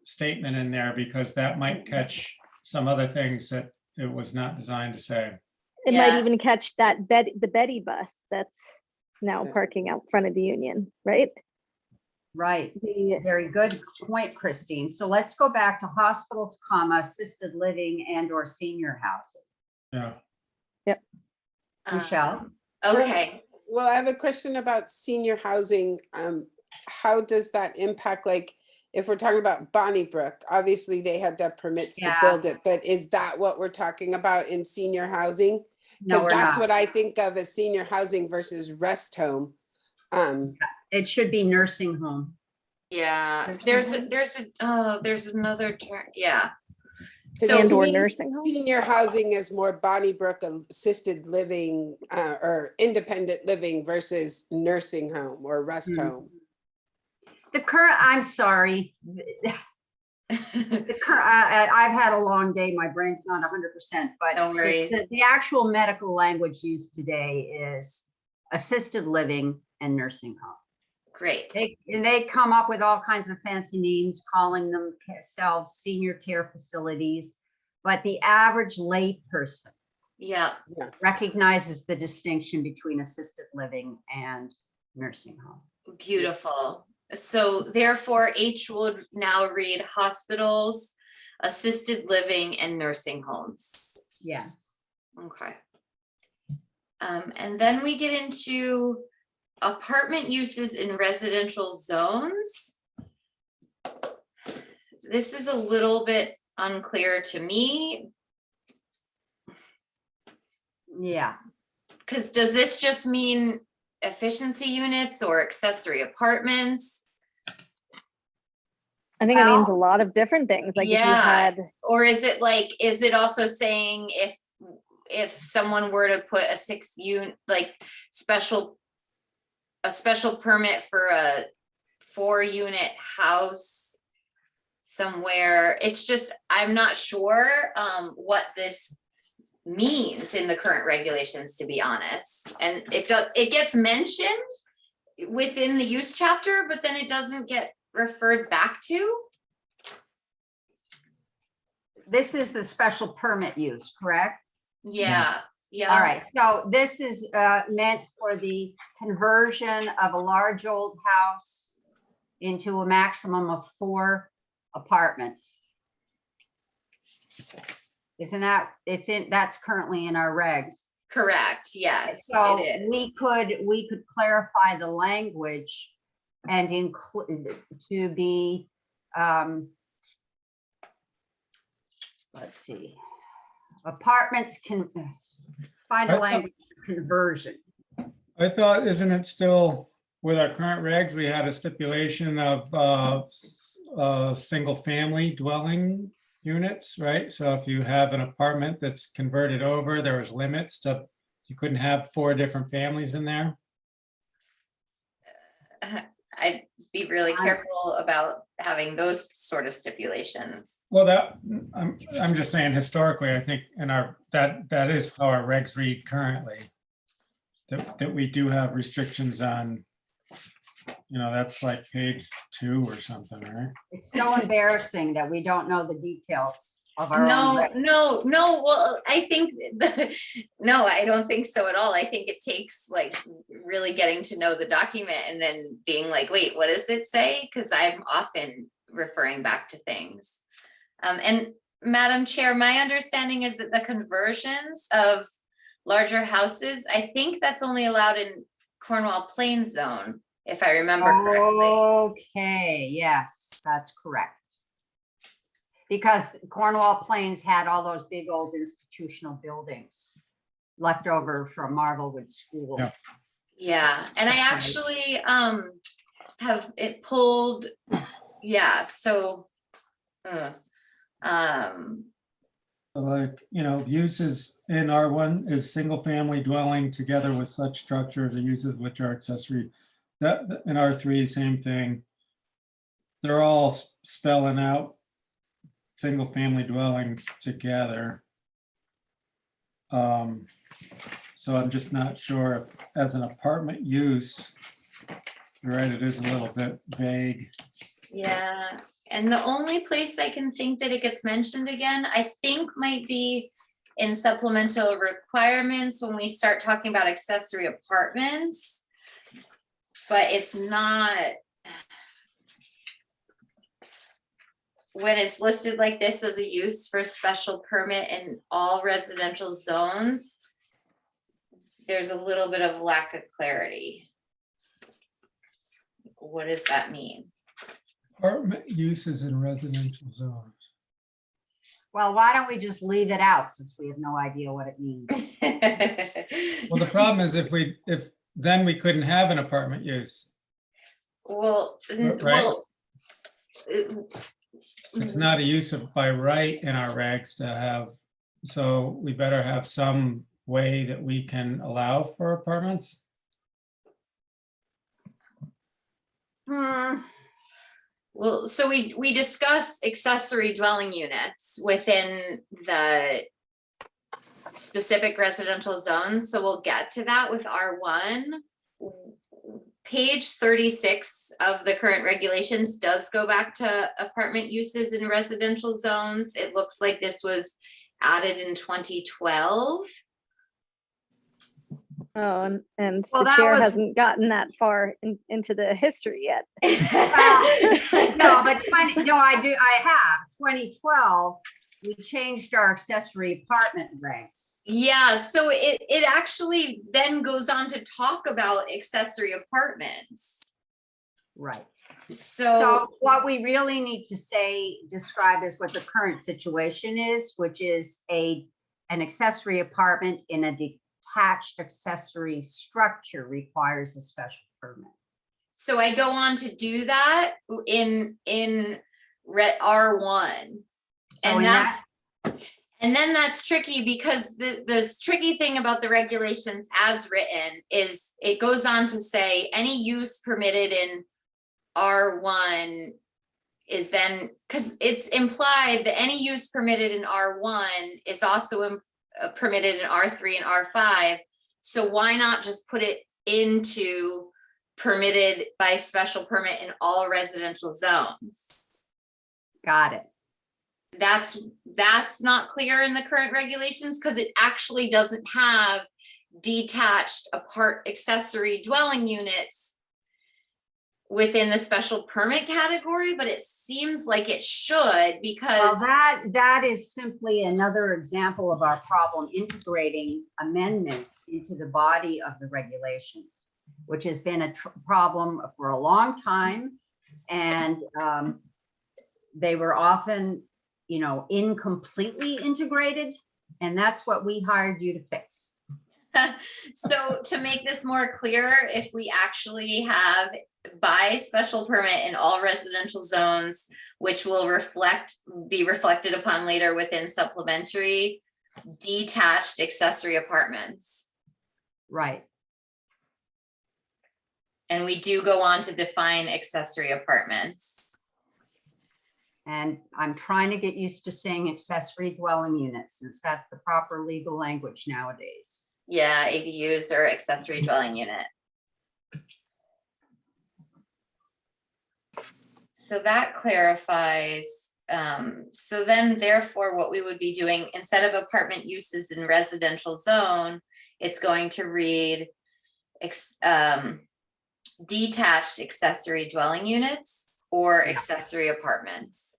statement in there because that might catch some other things that it was not designed to say. it might Yeah. even catch that the Betty bus that's now Yeah. parking out front of the Union, right? Right. The- Very good point, Christine. So let's go back to hospitals, comma, assisted living and or senior housing. Yeah. Michelle? Okay, Well, I have a question about senior housing. How does that impact, like, if we're talking about Bonnybrook, obviously they had to have permits to Yeah. build it, but is that what we're talking about in senior housing? No, Because we're that's not. what I think of as senior housing versus rest home. It should be nursing home. yeah, there's another term, yeah. So So, And to or me, nursing home? senior housing is more Bonnybrook assisted living or independent living versus nursing home or rest Hmm. home. The current, I'm sorry. The current, I've had a long day. My brain's not 100%, but No worries. the actual medical language used today is assisted living and nursing home. great, And they come up with all kinds of fancy names, calling themselves senior care facilities. But the average lay person yeah, recognizes the distinction between assisted living and nursing home. beautiful. So therefore, H would now read hospitals, assisted living and nursing homes. Yes. Okay. And then we get into apartment uses in residential zones. This is a little bit unclear to me, Yeah. because does this just mean efficiency units or accessory apartments? I think it means a Well, lot of different things. Like if you yeah. had, Or is it like, is it also saying if someone were to put a 6-unit, like a special permit for a 4-unit house somewhere, it's just, I'm not sure what this means in the current regulations, to be honest. And it gets mentioned within the use chapter, but then it doesn't get referred back to. This is the special permit use, correct? Yeah, yeah. All right, so this is meant for the conversion of a large old house into a maximum of 4 apartments. Isn't that, that's currently in our regs. Correct, yes, So it is. we could clarify the language and include to be, let's see, apartments can find a language for conversion. I thought, isn't it still, with our current regs, we had a stipulation of single family dwelling units, right? So if you have an apartment that's converted over, there was limits to, you couldn't have 4 different families in there. I'd be really careful about having those sort of stipulations. Well, that, I'm just saying historically, I think in our, that is how our regs read currently. That we do have restrictions on, that's like page 2 or something, right? It's so embarrassing that we don't know the details of our own. No, well, I think, no, I don't think so at all. I think it takes like really getting to know the document and then being like, wait, what does it say? Because I'm often referring back to things. And Madam Chair, my understanding is that the conversions of larger houses, I think that's only allowed in Cornwall Plains Zone, if I remember correctly. Okay, yes, that's correct. Because Cornwall Plains had all those big old institutional buildings left over from Marvelwood School. Yeah. Yeah, and I actually have it pulled, yeah, so Like, uses in R1 is single family dwelling together with such structures or uses which are accessory. That in R3, same thing. They're all spelling out single family dwellings together. So I'm just not sure if as an apartment use, you're right, it is a little bit vague. yeah, and the only place I can think that it gets mentioned again, I think might be in supplemental requirements when we start talking about accessory apartments. but it's not. When it's listed like this as a use for special permit in all residential zones, there's a little bit of lack of clarity. What does that mean? Apartment uses in residential zones. Well, why don't we just leave it out since we have no idea what it means? Well, the problem is if then we couldn't have an apartment use. Well, Right. well, It's not a use of by right in our regs to have, so we better have some way that we can allow for apartments. well, so we discussed accessory dwelling units within the specific residential zones, so we'll get to that with R1. Page 36 of the current regulations does go back to apartment uses in residential zones. It looks like this was added in 2012. Oh, and Well, the that chair was- hasn't gotten that far into the history yet. No, but I have 2012, we changed our accessory apartment regs. Yeah, so it actually then goes on to talk about accessory apartments. Right. So, So what we really need to describe is what the current situation is, which is an accessory apartment in a detached accessory structure requires a special permit. so I go on to do that in R1. So And in that's, that, and then that's tricky because the tricky thing about the regulations as written is it goes on to say any use permitted in R1 is then, because it's implied that any use permitted in R1 is also permitted in R3 and R5. So why not just put it into permitted by special permit in all residential zones? got it. That's not clear in the current regulations because it actually doesn't have detached accessory dwelling units within the special permit category, but it seems like it should Well, because that is simply another example of our problem integrating amendments into the body of the regulations, which has been a problem for a long time. And they were often, incompletely integrated. And that's what we hired you to fix. so to make this more clear, if we actually have by special permit in all residential zones, which will be reflected upon later within supplementary detached accessory apartments. Right. And we do go on to define accessory apartments. And I'm trying to get used to saying accessory dwelling units since that's the proper legal language nowadays. Yeah, ADUs or accessory dwelling unit. So that clarifies. So then therefore what we would be doing instead of apartment uses in residential zone, it's going to read detached accessory dwelling units or accessory apartments.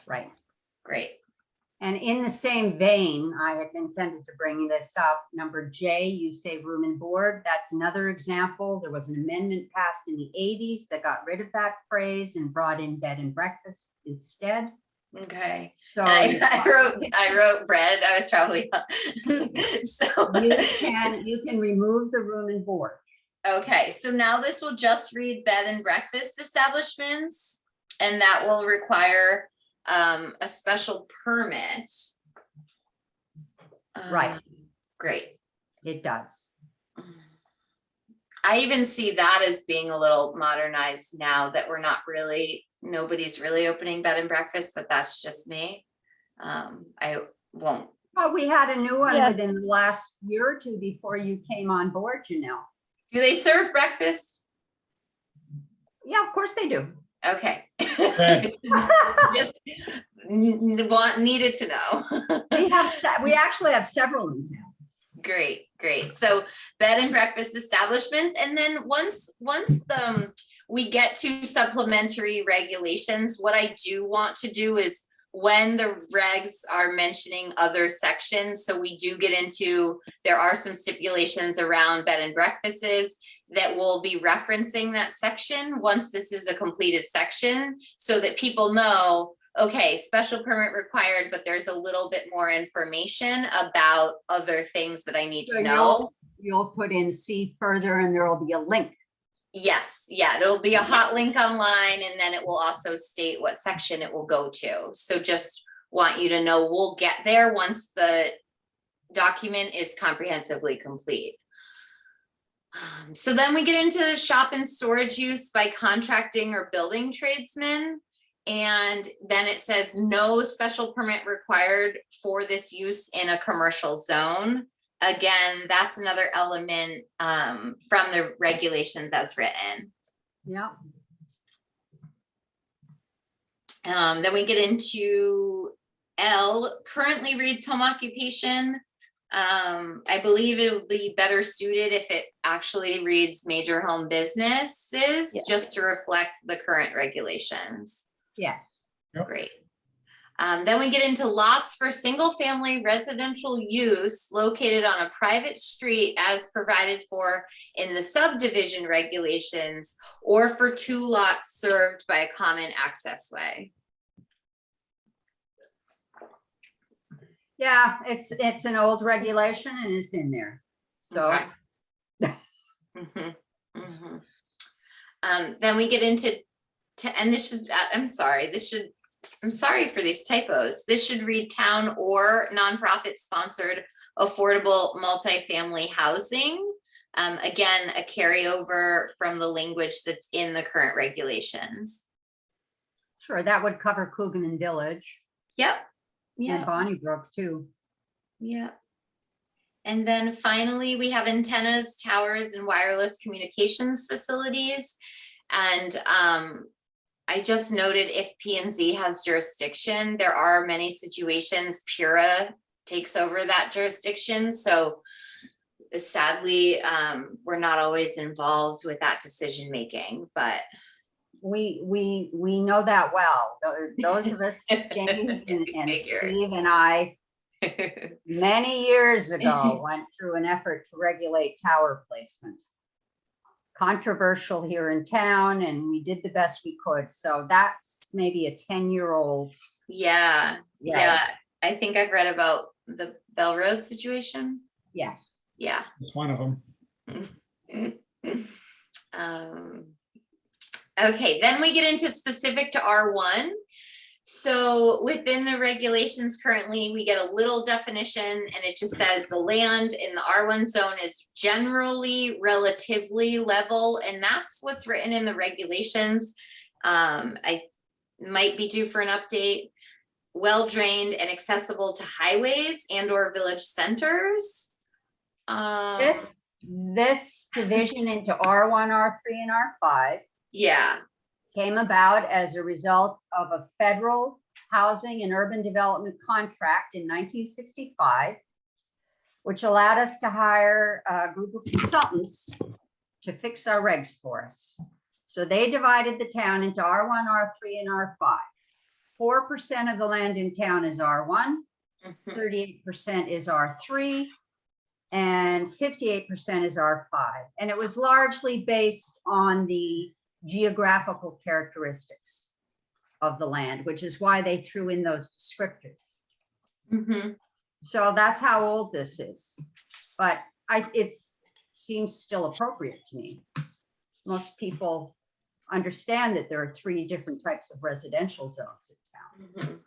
Right. Great. And in the same vein, I had intended to bring this up. Number J, you say room and board. That's another example. There was an amendment passed in the 80s that got rid of that phrase and brought in bed and breakfast instead. Okay. So I wrote bread. I was probably so you can remove the room and board. okay. So now this will just read bed and breakfast establishments, and that will require a special permit. Right. Great. It does. I even see that as being a little modernized now that nobody's really opening bed and breakfast, but that's just me. I won't. Well, we had a new one Yeah. within the last year or two before you came on board, Janelle. Do they serve breakfast? Yeah, of course they do. Okay. Okay. Just needed to know. We actually have several in town. Great, great. So bed and breakfast establishments, and then once we get to supplementary regulations, what I do want to do is when the regs are mentioning other sections, so we do get into, there are some stipulations around bed and breakfasts that will be referencing that section once this is a completed section, so that people know, okay, special permit required, but there's a little bit more information about other things that I need So to know. you'll put in see further and there will be a link. Yes, yeah, it'll be a hot link online, and then it will also state what section it will go to. So just want you to know we'll get there once the document is comprehensively complete. So then we get into the shop and storage use by contracting or building tradesmen. And then it says no special permit required for this use in a commercial zone. Again, that's another element from the regulations as written. Yeah. Then we get into L, currently reads home occupation. I believe it would be better suited if it actually reads major home businesses, Yeah. just to reflect the current regulations. Yes. Yep. Great. Then we get into lots for single family residential use located on a private street as provided for in the subdivision regulations, or for 2 lots served by a common access way. Yeah, it's an old regulation and it's in there. So Okay. Mhm, mhm. Then we get into, and this should, I'm sorry for these typos. This should read town or nonprofit sponsored affordable multifamily housing. Again, a carryover from the language that's in the current regulations. sure, that would cover Coogan Village Yep. and Yeah. Bonnybrook too. Yeah. And then finally, we have antennas, towers, and wireless communications facilities. And I just noted if P and Z has jurisdiction, there are many situations Pura takes over that jurisdiction. So sadly, we're not always involved with that decision making, but We know that well. Those of us, James and Figure. Steve and I, many years ago, went through an effort to regulate tower placement. Controversial here in town, and we did the best we could. So that's maybe a 10-year-old. yeah, Yeah. yeah. I think I've read about the Bell Road situation. Yes. Yeah. It's one of them. Okay, then we get into specific to R1. So within the regulations currently, we get a little definition, and it just says the land in the R1 zone is generally relatively level, and that's what's written in the regulations. I might be due for an update. Well drained and accessible to highways and or village centers. This division into R1, R3, and R5 Yeah. came about as a result of a federal housing and urban development contract in 1965, which allowed us to hire a group of consultants to fix our regs for us. So they divided the town into R1, R3, and R5. 4% of the land in town is R1, 38% is R3, and 58% is R5. And it was largely based on the geographical characteristics of the land, which is why they threw in those descriptors. So that's how old this is. But it seems still appropriate to me. Most people understand that there are 3 different types of residential zones in town.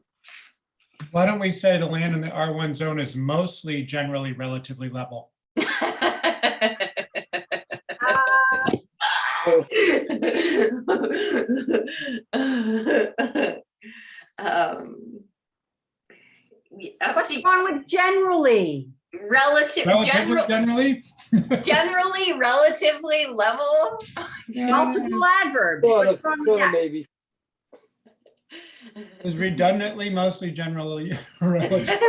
Why don't we say the land in the R1 zone is mostly generally relatively level? What's wrong with generally? Generally? Generally relatively level. Multiple adverbs. Sort What's of, wrong with sort of that? maybe. Is redundantly mostly generally relative.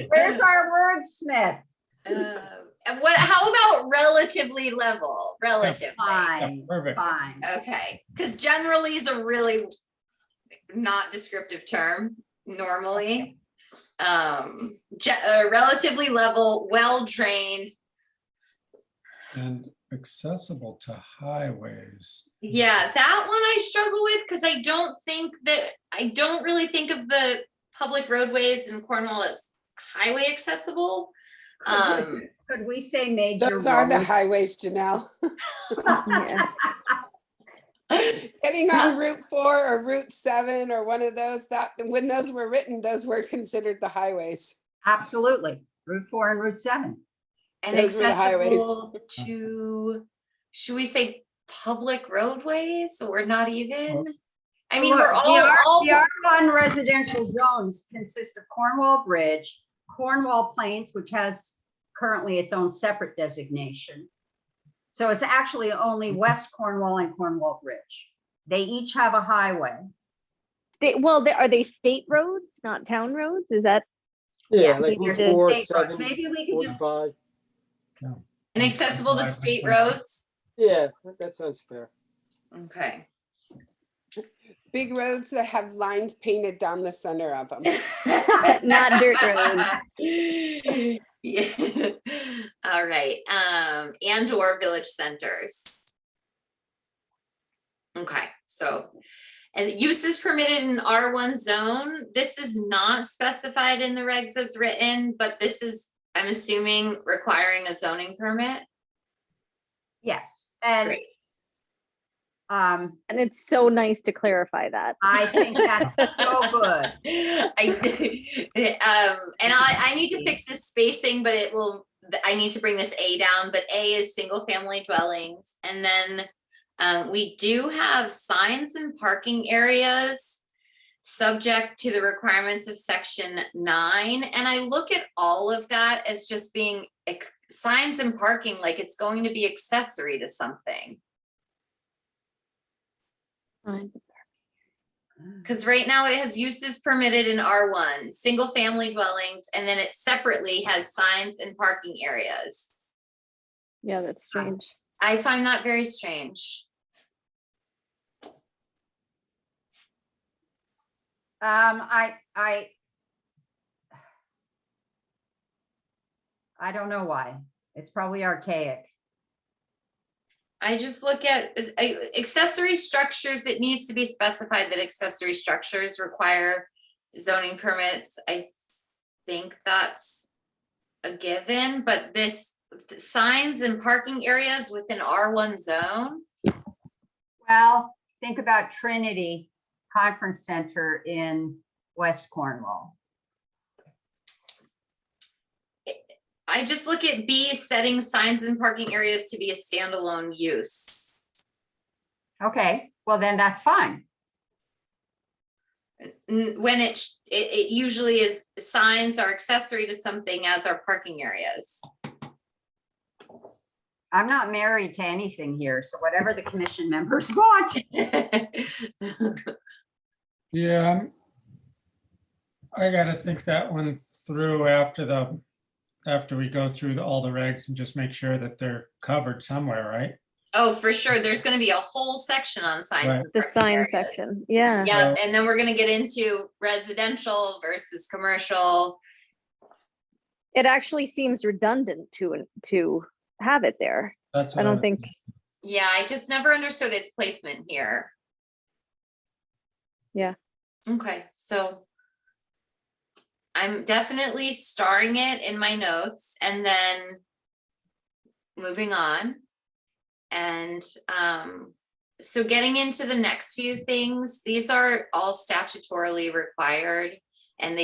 Where's our wordsmith? And how about relatively level? Relatively. Fine, Perfect. fine. Okay, because generally is a really not descriptive term normally. Relatively level, well-drained. And accessible to highways. Yeah, that one I struggle with because I don't really think of the public roadways in Cornwall as highway accessible. Could we say major Those are the roads? highways, Janelle. Yeah. Getting on Route 4 or Route 7 or one of those, that when those were written, those were considered the highways. Absolutely. Route 4 and Route 7. And Those were the highways. accessible to, should we say public roadways or not even? I mean, Look, we're all the R1 residential zones consist of Cornwall Bridge, Cornwall Plains, which has currently its own separate designation. So it's actually only West Cornwall and Cornwall Bridge. They each have a highway. Are they state roads, not town roads? Is that? Yeah, Yes, like they're Route 4, state roads. 7, Maybe we could just 45. and accessible to state roads. Yeah, that sounds fair. Okay. Big roads that have lines painted down the center of them. Not dirt roads. Yeah. All right. And or village centers. Okay, so and uses permitted in R1 zone. This is not specified in the regs as written, but this is, I'm assuming, requiring a zoning permit. Yes, and Great. And it's so nice to clarify that. I think that's so good. I need to fix this spacing, but I need to bring this A down, but A is single family dwellings. And then we do have signs and parking areas subject to the requirements of section 9. And I look at all of that as just being signs and parking, like it's going to be accessory to something. Because right now it has uses permitted in R1, single family dwellings, and then it separately has signs and parking areas. Yeah, that's strange. I find that very strange. I don't know why. It's probably archaic. I just look at accessory structures. It needs to be specified that accessory structures require zoning permits. I think that's a given, but this signs and parking areas within R1 zone. Well, think about Trinity Conference Center in West Cornwall. I just look at B, setting signs and parking areas to be a standalone use. Okay, well then that's fine. When it usually is, signs are accessory to something, as are parking areas. I'm not married to anything here, so whatever the commission members want. Yeah, I gotta think that one through after we go through all the regs and just make sure that they're covered somewhere, right? Oh, for sure. There's going to be a whole section on signs. Right. and The parking sign areas. section, yeah. Yeah, and then we're going to get into residential versus commercial. It actually seems redundant to have it there. That's I what don't think, Yeah, I just never understood its placement here. Yeah. Okay, so I'm definitely starring it in my notes and then moving on. And so getting into the next few things, these are all statutorily required, and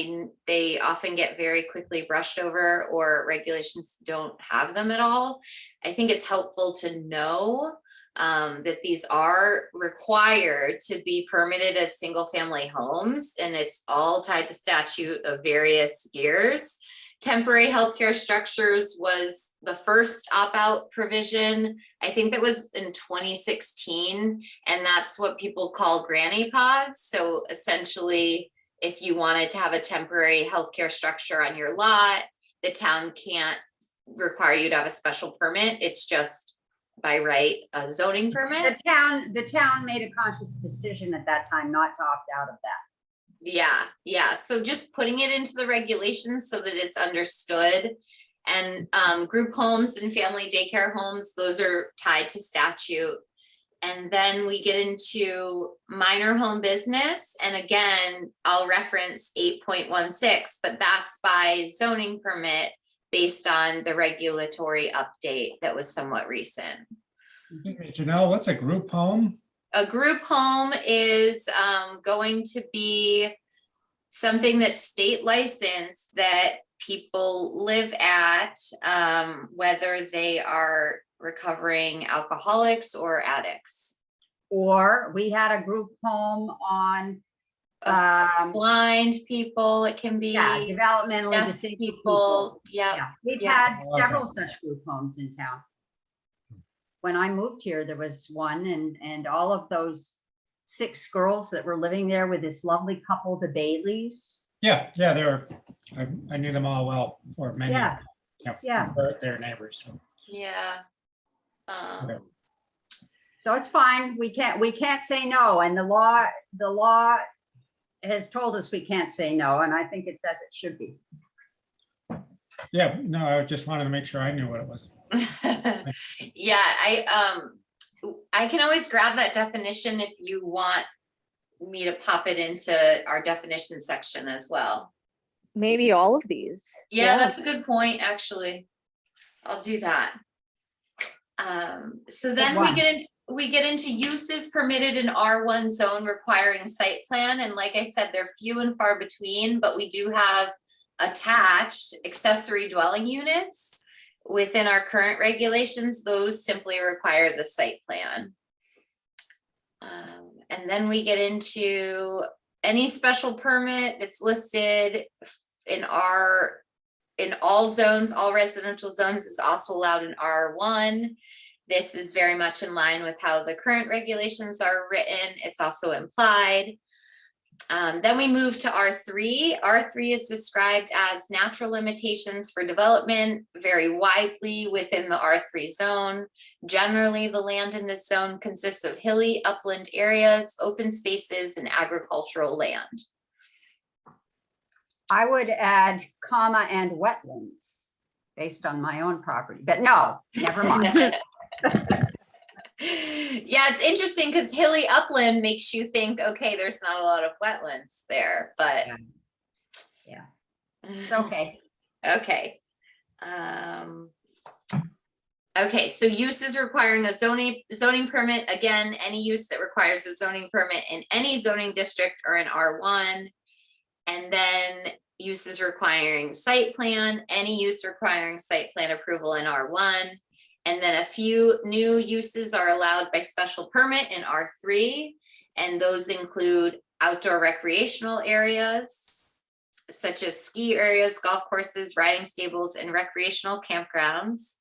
they often get very quickly brushed over, or regulations don't have them at all. I think it's helpful to know that these are required to be permitted as single family homes, and it's all tied to statute of various years. Temporary healthcare structures was the first opt-out provision. I think that was in 2016, and that's what people call granny pods. So essentially, if you wanted to have a temporary healthcare structure on your lot, the town can't require you to have a special permit. It's just by right, a zoning permit. The town made a conscious decision at that time not to opt out of that. Yeah. So just putting it into the regulations so that it's understood. And group homes and family daycare homes, those are tied to statute. And then we get into minor home business. And again, I'll reference 8.16, but that's by zoning permit based on the regulatory update that was somewhat recent. Excuse me, Janelle, what's a group home? A group home is going to be something that's state licensed that people live at, whether they are recovering alcoholics or addicts. Or we had a group home on, Blind people, it can be. yeah, developmentally deaf disabled people. people. Yeah. Yeah, we've Yeah. had Okay. several such group homes in town. When I moved here, there was one, and all of those 6 girls that were living there with this lovely couple, the Baileys. Yeah, they were, I knew them all well for many. Yeah, yeah. Their neighbors. So. Yeah. Okay. So it's fine. We can't say no. And the law has told us we can't say no, and I think it's as it should be. Yeah, no, I just wanted to make sure I knew what it was. Yeah, I can always grab that definition if you want me to pop it into our definition section as well. Maybe all of these. Yeah, that's a good point, actually. I'll do that. So then one. we get into uses permitted in R1 zone requiring site plan. And like I said, they're few and far between, but we do have attached accessory dwelling units within our current regulations. Those simply require the site plan. And then we get into any special permit that's listed in all zones, all residential zones is also allowed in R1. This is very much in line with how the current regulations are written. It's also implied. Then we move to R3. R3 is described as natural limitations for development, very widely within the R3 zone. Generally, the land in this zone consists of hilly upland areas, open spaces, and agricultural land. I would add comma and wetlands based on my own property, but no, never mind. Yeah, it's interesting because hilly upland makes you think, okay, there's not a lot of wetlands there, but Yeah. It's okay. Okay. Okay, so uses requiring a zoning permit, again, any use that requires a zoning permit in any zoning district or in R1. And then uses requiring site plan, any use requiring site plan approval in R1. And then a few new uses are allowed by special permit in R3. And those include outdoor recreational areas, such as ski areas, golf courses, riding stables, and recreational campgrounds.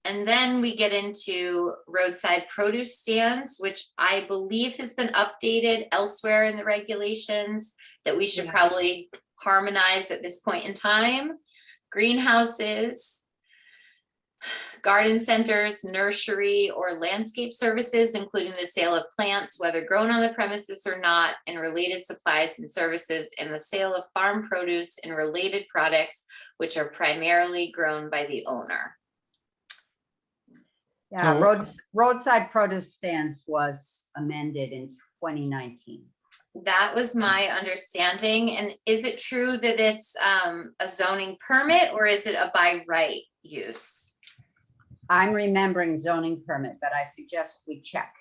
And then we get into roadside produce stands, which I believe has been updated elsewhere in the regulations that we should probably harmonize at this point in time. Greenhouses, garden centers, nursery, or landscape services, including the sale of plants, whether grown on the premises or not, and related supplies and services, and the sale of farm produce and related products, which are primarily grown by the owner. Yeah, So- roadside produce stands was amended in 2019. That was my understanding. And is it true that it's a zoning permit or is it a by right use? I'm remembering zoning permit, but I suggest we check.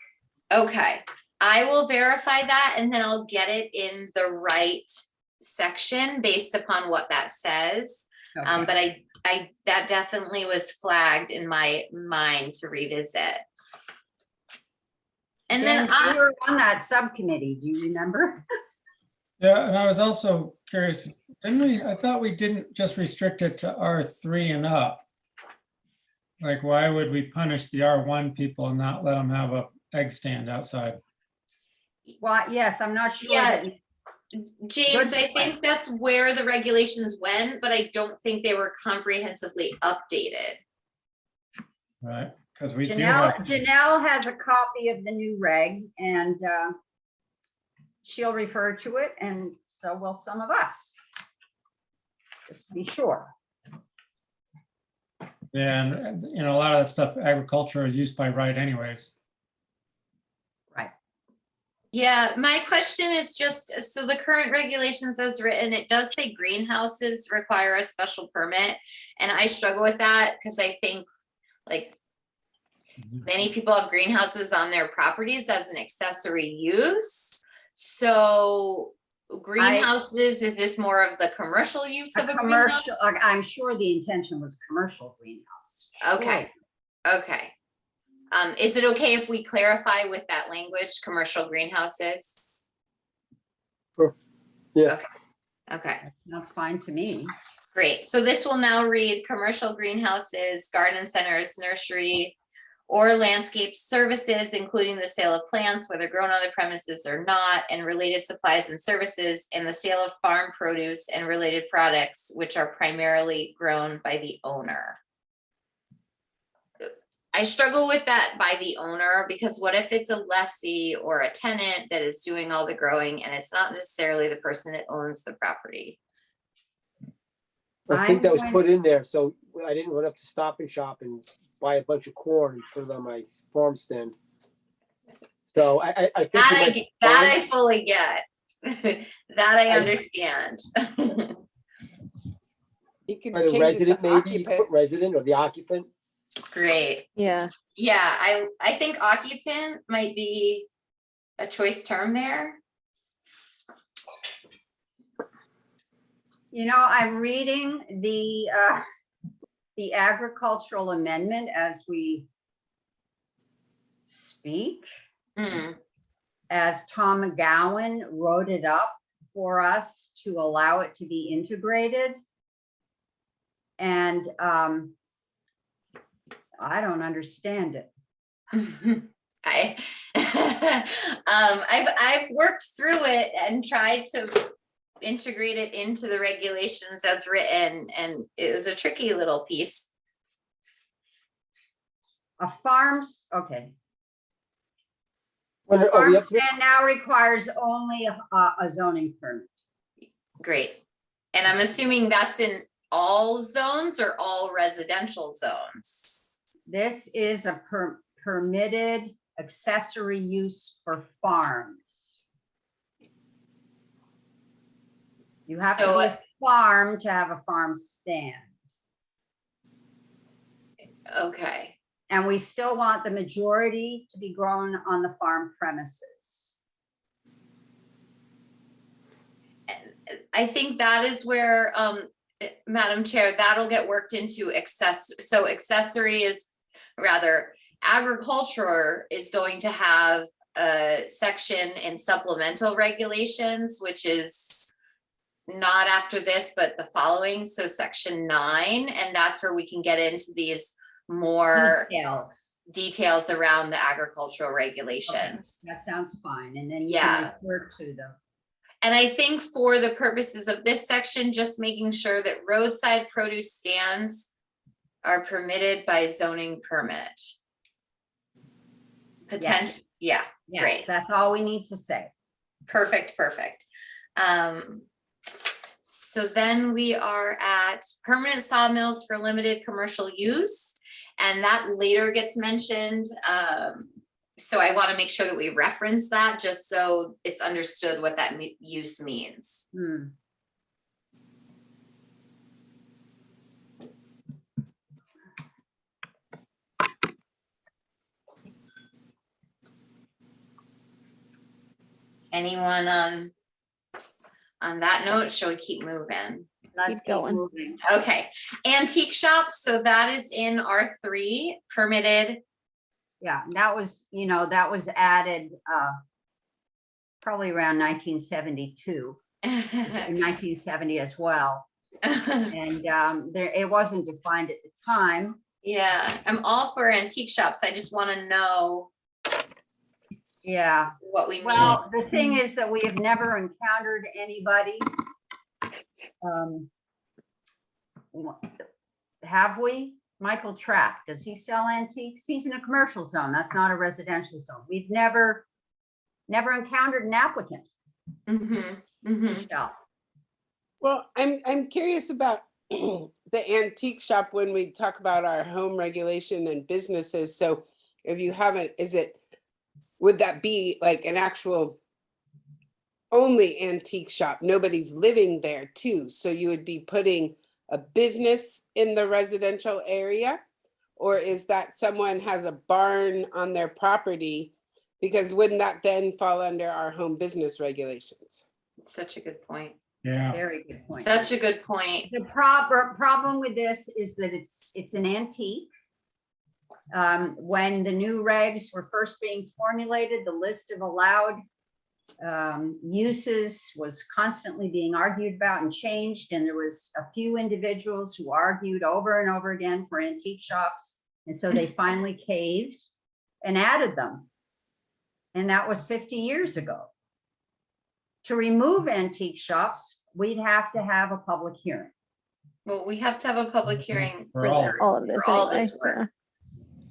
Okay, I will verify that and then I'll get it in the right section based upon what that says. Okay. But I that definitely was flagged in my mind to revisit. And then Dan, you were on that subcommittee, do you remember? Yeah, and I was also curious, didn't we, I thought we didn't just restrict it to R3 and up. Like, why would we punish the R1 people and not let them have a egg stand outside? Well, yes, I'm not sure Yeah. that James, Good I think that's where the regulations went, but I don't think they were comprehensively updated. Right, because we do Janelle, have, Janelle has a copy of the new reg and she'll refer to it, and so will some of us. Just to be sure. yeah, and you know, a lot of that stuff, agricultural use by right anyways. Right. Yeah, my question is just, so the current regulations as written, it does say greenhouses require a special permit. And I struggle with that because I think like many people have greenhouses on their properties as an accessory use. So greenhouses, is this more of the commercial use A of a greenhouse? commercial, I'm sure the intention was commercial greenhouse. Okay. Okay. Is it okay if we clarify with that language, commercial greenhouses? Sure. Yeah. Okay. Okay, That's fine to me. great. So this will now read commercial greenhouses, garden centers, nursery, or landscape services, including the sale of plants, whether grown on the premises or not, and related supplies and services, and the sale of farm produce and related products, which are primarily grown by the owner. I struggle with that by the owner, because what if it's a lessee or a tenant that is doing all the growing and it's not necessarily the person that owns the property? I think I'm that was going- put in there, so I didn't run up to Stop and Shop and buy a bunch of corn and put it on my farm stand. So I think you might be That fine. I fully get. That I understand. You could Or the change it to resident, maybe you could occupant. put resident or the occupant. Great. Yeah. Yeah, I think occupant might be a choice term there. You know, I'm reading the agricultural amendment as we speak, Hmm. as Tom McGowan wrote it up for us to allow it to be integrated. And I don't understand it. I've worked through it and tried to integrate it into the regulations as written, and it was a tricky little piece. A farms, okay. When, oh, we have to, Farmstand now requires only a zoning permit. Great. And I'm assuming that's in all zones or all residential zones? This is a permitted accessory use for farms. You have to So, be a farm to have a farm stand. okay. And we still want the majority to be grown on the farm premises. I think that is where, Madam Chair, that'll get worked into so accessory is, rather, agriculture is going to have a section in supplemental regulations, which is not after this, but the following, so section 9, and that's where we can get into these more details around the agricultural regulations. That sounds fine. And then you Yeah. can refer to them. And I think for the purposes of this section, just making sure that roadside produce stands are permitted by zoning permit. Yes. Yeah, Yes, great. that's all we need to say. Perfect. So then we are at permanent sawmills for limited commercial use, and that later gets mentioned. So I want to make sure that we reference that just so it's understood what that use means. Anyone on that note, shall we keep moving? Let's Keep keep going. moving. Okay, antique shops, so that is in R3, permitted. Yeah, that was, that was added probably around 1972, 1970 as well. And it wasn't defined at the time. Yeah, I'm all for antique shops. I just want to know Yeah, what we need. well, the thing is that we have never encountered anybody. Have we? Michael Trapp, does he sell antiques? He's in a commercial zone. That's not a residential zone. We've never encountered an applicant. Mhm, mhm. Michelle. Well, I'm curious about the antique shop when we talk about our home regulation and businesses. So if you haven't, would that be like an actual only antique shop? Nobody's living there too. So you would be putting a business in the residential area? Or is that someone has a barn on their property? Because wouldn't that then fall under our home business regulations? Such a good point. Yeah. Very good point. Such a good point. The problem with this is that it's an antique. When the new regs were first being formulated, the list of allowed uses was constantly being argued about and changed. And there was a few individuals who argued over and over again for antique shops. And so they finally caved and added them. And that was 50 years ago. To remove antique shops, we'd have to have a public hearing. Well, we have to have a public hearing For all. All of this. for all anyway, this work.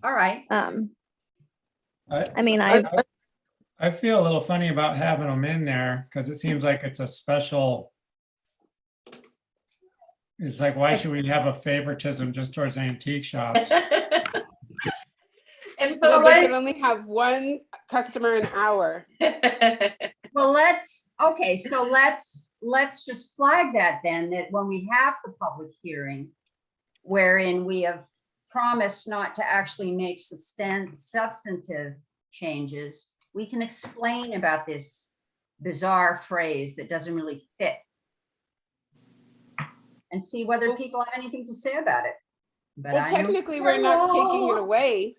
All right. I mean, I feel a little funny about having them in there because it seems like it's a special. It's like, why should we have a favoritism just towards antique shops? And Well, but they can only have one customer an hour. Well, so let's just flag that then, that when we have the public hearing, wherein we have promised not to actually make substantive changes, we can explain about this bizarre phrase that doesn't really fit. And see whether people have anything to say about it. But Well, I am- technically, we're not taking it away.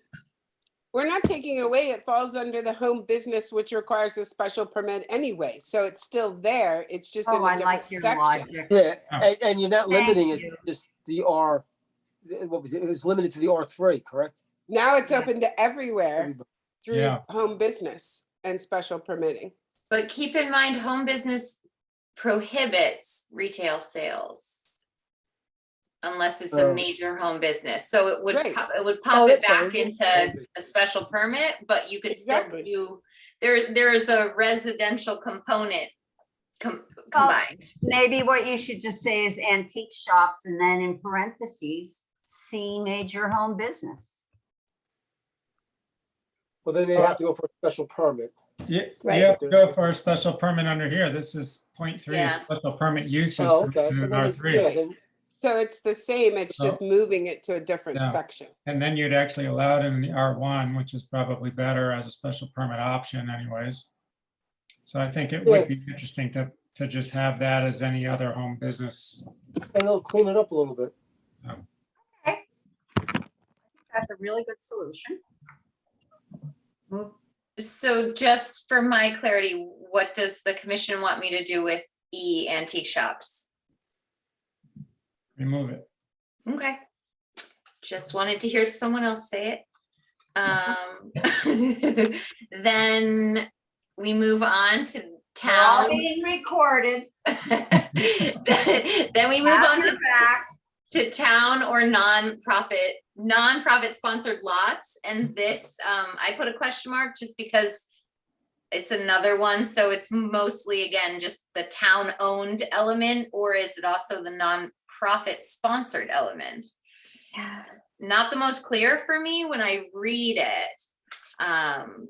We're not taking it away. It falls under the home business, which requires a special permit anyway. So it's still there. It's just in Oh, a I like different your section. logic. Yeah, Oh. and you're not Thank limiting it, you. just the R, what was it? It was limited to the R3, correct? Now it's open to everywhere Everybody. through Yeah. home business and special permitting. But keep in mind, home business prohibits retail sales. Unless it's a Oh. major home business, so it would, Right. it would Oh, pop it that's fine. back into a special permit, but you could still Exactly. do, there's a residential component combined. Maybe what you should just say is antique shops and then in parentheses, see major home business. Well, then they have to go for a special permit. Yeah, Right. you have to go for a special permit under here. This is 0.3 Yeah. special permit uses. Oh, okay. So in then it's, R3. yeah, then So it's the same, it's just moving it to a different Yeah. section. And then you'd actually allow it in the R1, which is probably better as a special permit option anyways. So I think it would be interesting to just have that as any other home business. and they'll clean it up a little bit. That's a really good solution. Move. So just for my clarity, what does the commission want me to do with E antique shops? Remove it. Okay. Just wanted to hear someone else say it. Then we move on to They're all town. being recorded. Then we move Have on your to back. town or nonprofit sponsored lots. And this, I put a question mark just because it's another one. So it's mostly, again, just the town owned element, or is it also the nonprofit sponsored element? yeah. Not the most clear for me when I read it. And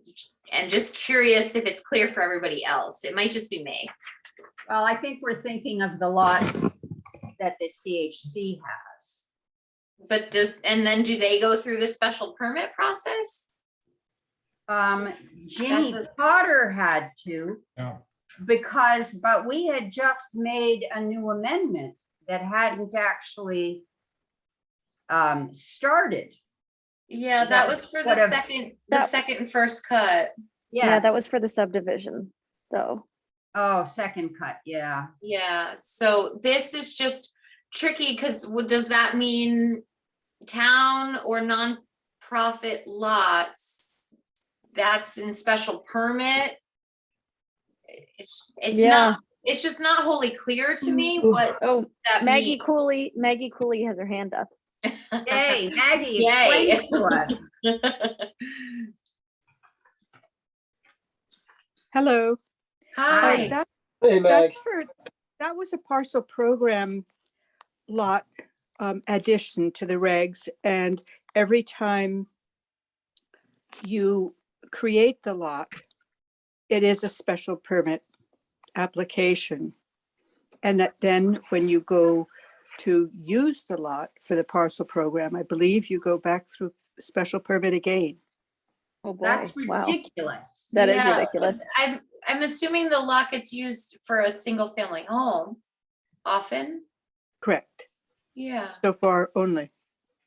just curious if it's clear for everybody else. It might just be me. Well, I think we're thinking of the lots that the CHC has. But and then do they go through the special permit process? Ginny Potter had to, Yeah. but we had just made a new amendment that hadn't actually started. Yeah, That that was for the would've- second and first cut. Yeah, Yes. that was for the subdivision, though. Oh, second cut, yeah. Yeah, so this is just tricky because does that mean town or nonprofit lots that's in special permit. It's Yeah. it's just not wholly clear to me what Oh, that Maggie means. Cooley has her hand up. Yay, Maggie, Yay. explain it to us. Hello. Hi. That, Hey, Meg. that was a parcel program lot addition to the regs. And every time you create the lot, it is a special permit application. And then when you go to use the lot for the parcel program, I believe you go back through special permit again. Oh boy, That's wow. ridiculous. That is Yeah, ridiculous. 'cause I'm assuming the lot gets used for a single family home often. Correct. Yeah, So far only.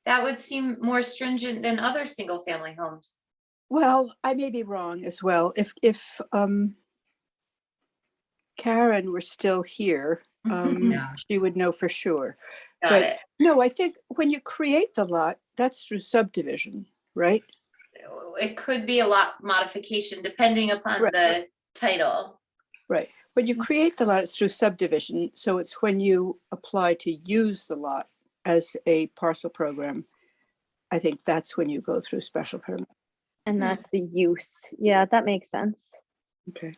that would seem more stringent than other single family homes. Well, I may be wrong as well. If Karen were still here, Yeah. she would know for sure. Got But it. no, I think when you create the lot, that's through subdivision, right? It could be a lot modification depending upon Right. the title. Right. When you create the lot, it's through subdivision. So it's when you apply to use the lot as a parcel program, I think that's when you go through special permit. And that's the use. Yeah, that makes sense. Okay.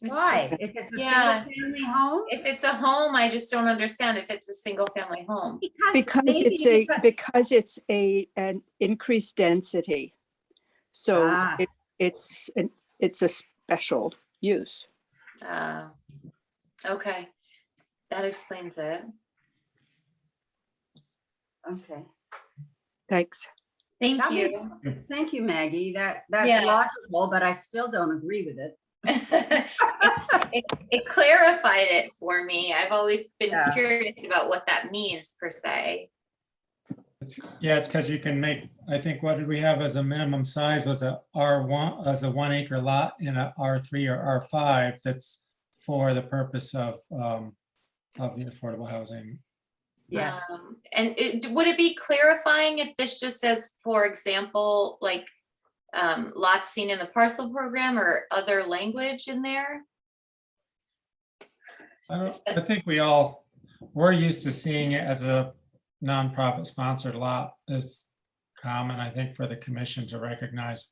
It's Why? just- If it's a Yeah. single family home? If it's a home, I just don't understand if it's a single family home. Because maybe, but- it's an increased density. So Ah. it's a special use. Okay, that explains it. Okay. Thanks. Thank That you. makes- Thank you, Maggie. That's Yeah. logical, but I still don't agree with it. It clarified it for me. I've always been Yeah. curious about what that means per se. Yeah, it's because you can make, I think, what did we have as a minimum size was a R1, as a 1 acre lot in a R3 or R5 that's for the purpose of the affordable housing. Yes. And would it be clarifying if this just says, for example, like lots seen in the parcel program or other language in there? I think we're used to seeing it as a nonprofit sponsored lot. It's common, I think, for the commission to recognize.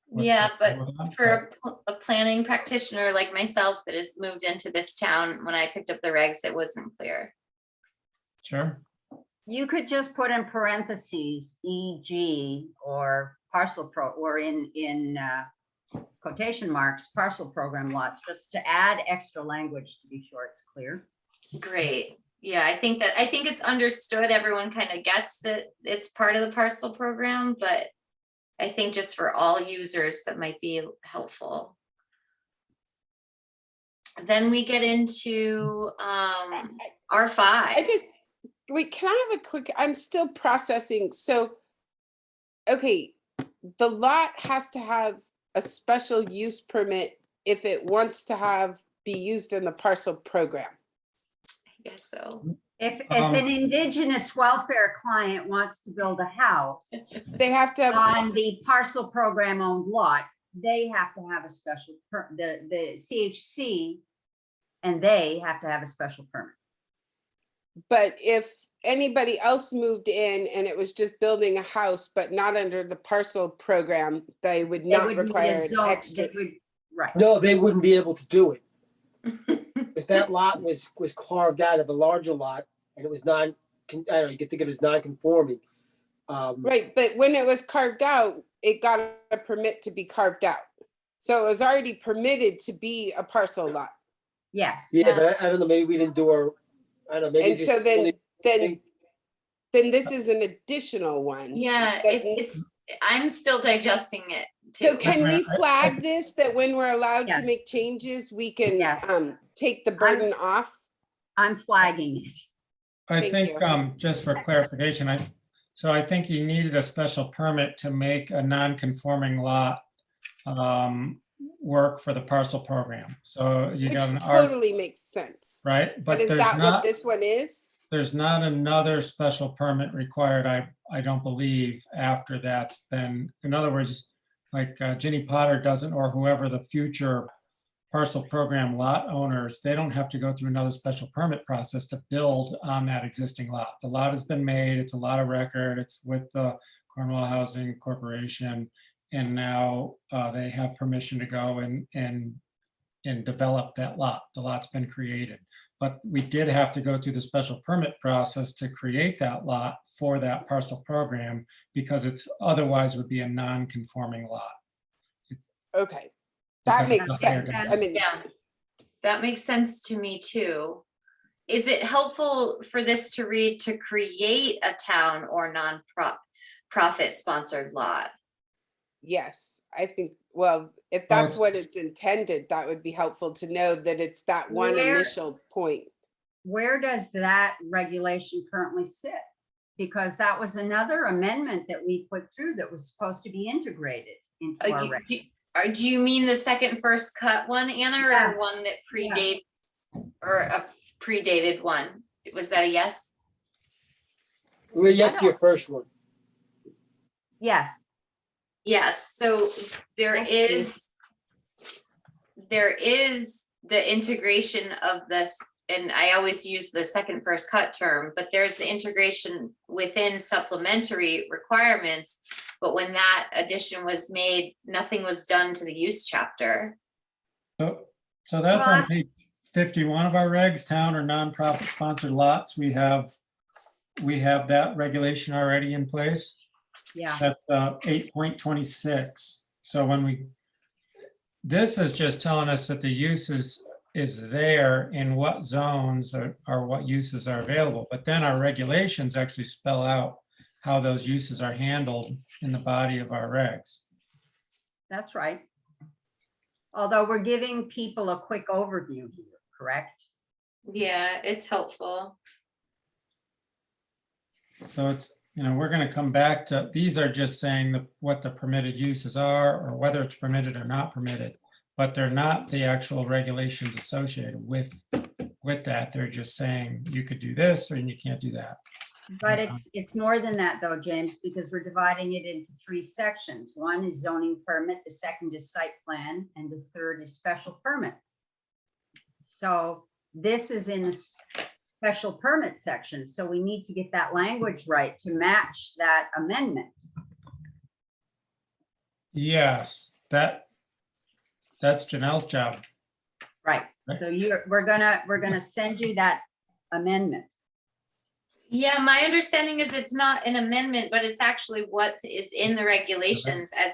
what's Yeah, going but on, for a planning practitioner like myself that has moved into this town, when I picked up the regs, it wasn't clear. Sure. You could just put in parentheses, e.g., or parcel or in quotation marks, parcel program lots, just to add extra language to be sure it's clear. Great. Yeah, I think it's understood. Everyone kind of gets that it's part of the parcel program, but I think just for all users, that might be helpful. Then we get into R5. Wait, can I have a quick, I'm still processing. So, okay, the lot has to have a special use permit if it wants to be used in the parcel program. I guess so. If an indigenous welfare client wants to build a house They have to have, on the parcel program owned lot, they have to have a special, the CHC, and they have to have a special permit. but if anybody else moved in and it was just building a house, but not under the parcel program, they would They not would need a require an zone- extra. they would- Right. No, they wouldn't be able to do it. Because that lot was carved out of a larger lot and it was I don't know, you could think of it as non-conforming. Right, but when it was carved out, it got a permit to be carved out. So it was already permitted to be a parcel lot. Yes. Yeah, but I don't know, maybe we didn't do I don't know, maybe. And so then this is an additional one. Yeah, that- it's I'm still digesting it So too. can we flag this, that when we're allowed to Yes. make changes, we can Yes. take the burden off? I'm flagging it. I Thank think, you. just for clarification, I think you needed a special permit to make a non-conforming lot work for the parcel program. So you Which got an totally makes sense. right? But is there's that what not- this one is? There's not another special permit required, I don't believe, after that's been, in other words, like Ginny Potter doesn't, or whoever the future parcel program lot owners, they don't have to go through another special permit process to build on that existing lot. The lot has been made, it's a lot of record, it's with the Cornwall Housing Corporation. And now they have permission to go and develop that lot. The lot's been created. But we did have to go through the special permit process to create that lot for that parcel program because it's otherwise would be a non-conforming lot. Okay, that Because makes it's not there sense. to- I mean, Yeah, that makes sense to me too. Is it helpful for this to read to create a town or non-profit sponsored lot? yes, I think, well, if that's what it's intended, that would be helpful to know that it's that one Where- initial point. Where does that regulation currently sit? Because that was another amendment that we put through that was supposed to be integrated into our regs. Do you mean the second first cut one, Anna, Yeah. or one that predates, or a predated one? Was that a yes? We're yes to your first one. Yes, Yes, so there Yes, Steve. is the integration of this, and I always use the second first cut term, but there's the integration within supplementary requirements. But when that addition was made, nothing was done to the use chapter. So that's on Well, page 51 of our regs, town or nonprofit sponsored lots. We have that regulation already in place. yeah, That's 8.26. So this is just telling us that the use is there in what zones or what uses are available. But then our regulations actually spell out how those uses are handled in the body of our regs. that's right. Although we're giving people a quick overview here, correct? Yeah, it's helpful. So it's, we're going to come back to, these are just saying what the permitted uses are or whether it's permitted or not permitted, but they're not the actual regulations associated with that. They're just saying you could do this or you can't do that. But it's more than that though, James, because we're dividing it into 3 sections. One is zoning permit, the second is site plan, and the third is special permit. So this is in the special permit section, so we need to get that language right to match that amendment. Yes, that's Janelle's job. Right, so we're gonna send you that amendment. Yeah, my understanding is it's not an amendment, but it's actually what is in the regulations as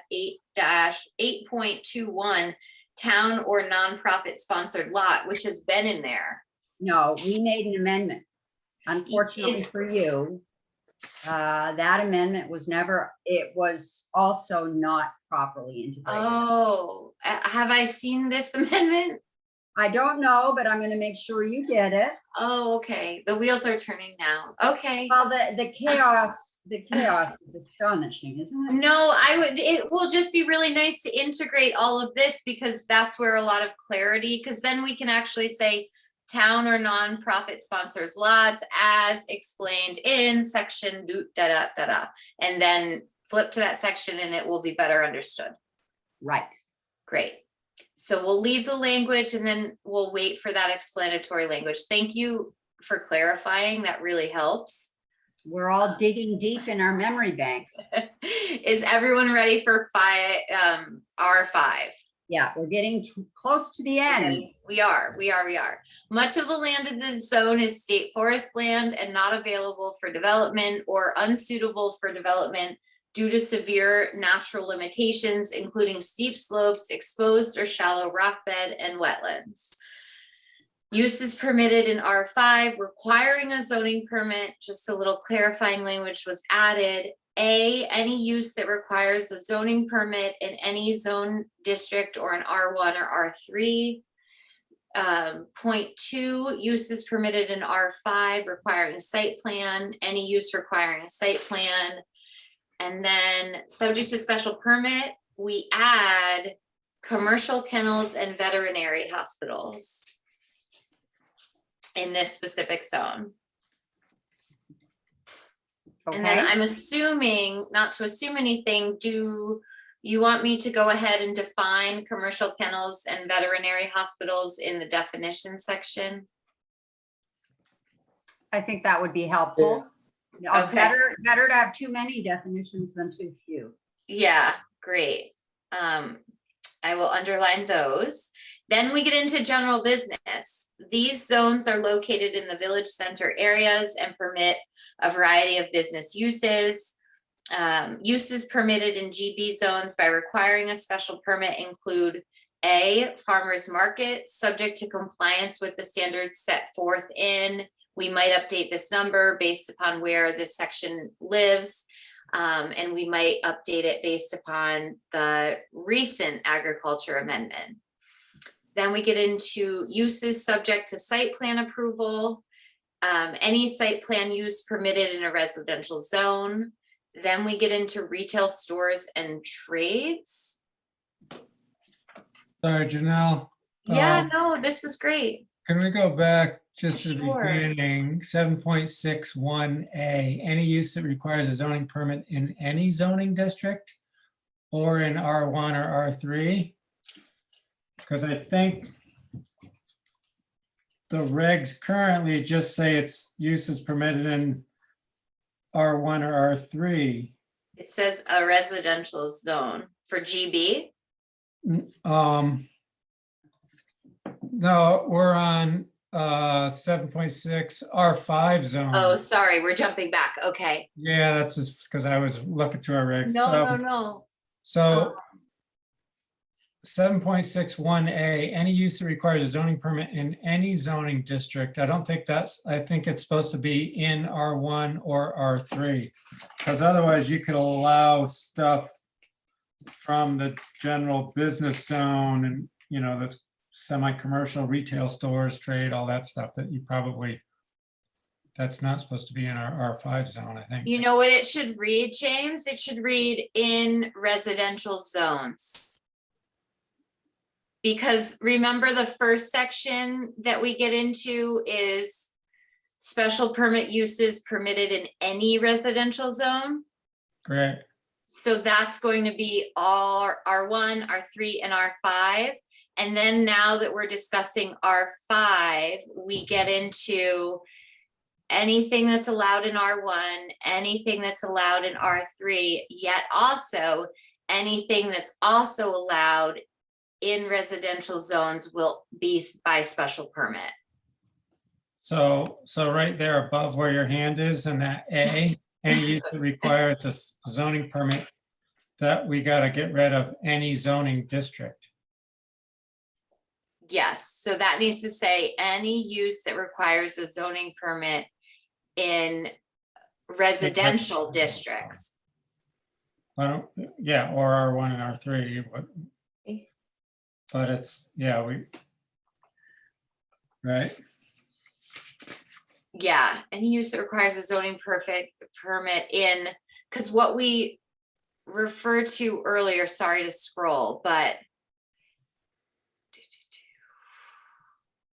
8.21 town or nonprofit sponsored lot, which has been in there. No, we made an amendment. Unfortunately for you, that amendment was never, it was also not properly integrated. Oh, have I seen this amendment? I don't know, but I'm gonna make sure you get it. Oh, okay. The wheels are turning now. Okay. Well, the chaos is astonishing, isn't it? No, it will just be really nice to integrate all of this because that's where a lot of clarity, because then we can actually say town or nonprofit sponsors lots as explained in section and then flip to that section and it will be better understood. Right. Great. So we'll leave the language and then we'll wait for that explanatory language. Thank you for clarifying. That really helps. We're all digging deep in our memory banks. Is everyone ready for R5? Yeah, we're getting close to the end. Okay, we are. Much of the land in this zone is state forest land and not available for development or unsuitable for development due to severe natural limitations, including steep slopes, exposed or shallow rock bed, and wetlands. Use is permitted in R5, requiring a zoning permit. Just a little clarifying language was added. A, any use that requires a zoning permit in any zone district or an R1 or R3. Point 2, use is permitted in R5, requiring a site plan. Any use requiring a site plan. And then subject to special permit, we add commercial kennels and veterinary hospitals in this specific zone. And then Okay, I'm assuming, not to assume anything, do You want me to go ahead and define commercial kennels and veterinary hospitals in the definition section? I think that would be helpful. Okay. Better to have too many definitions than too few. Yeah, great. I will underline those. Then we get into general business. These zones are located in the village center areas and permit a variety of business uses. Uses permitted in GB zones by requiring a special permit include A, farmer's market, subject to compliance with the standards set forth in. We might update this number based upon where this section lives. And we might update it based upon the recent agriculture amendment. Then we get into uses subject to site plan approval. Any site plan use permitted in a residential zone. Then we get into retail stores and trades. Sorry, Janelle. Yeah, no, this is great. Can we go back just to the Sure. beginning? 7.61A, any use that requires a zoning permit in any zoning district or in R1 or R3? Because I think the regs currently just say it's uses permitted in R1 or R3. It says a residential zone for GB. No, we're on 7.6 R5 zone. Oh, sorry, we're jumping back. Okay. Yeah, that's just because I was looking through our regs. No. So 7.61A, any use that requires a zoning permit in any zoning district. I think it's supposed to be in R1 or R3. Because otherwise you could allow stuff from the general business zone and, that's semi-commercial retail stores, trade, all that stuff that you probably, that's not supposed to be in our R5 zone, I think. You know what it should read, James? It should read in residential zones. Because remember the first section that we get into is special permit uses permitted in any residential zone. Great. So that's going to be all R1, R3, and R5. And then now that we're discussing R5, we get into anything that's allowed in R1, anything that's allowed in R3, yet also anything that's also allowed in residential zones will be by special permit. So right there above where your hand is and that A, any use that requires a zoning permit, that we got to get rid of any zoning district. Yes, so that needs to say any use that requires a zoning permit in residential districts. Yeah, or R1 and R3. But it's, yeah, right? Yeah, any use that requires a zoning permit in, because what we referred to earlier, sorry to scroll, but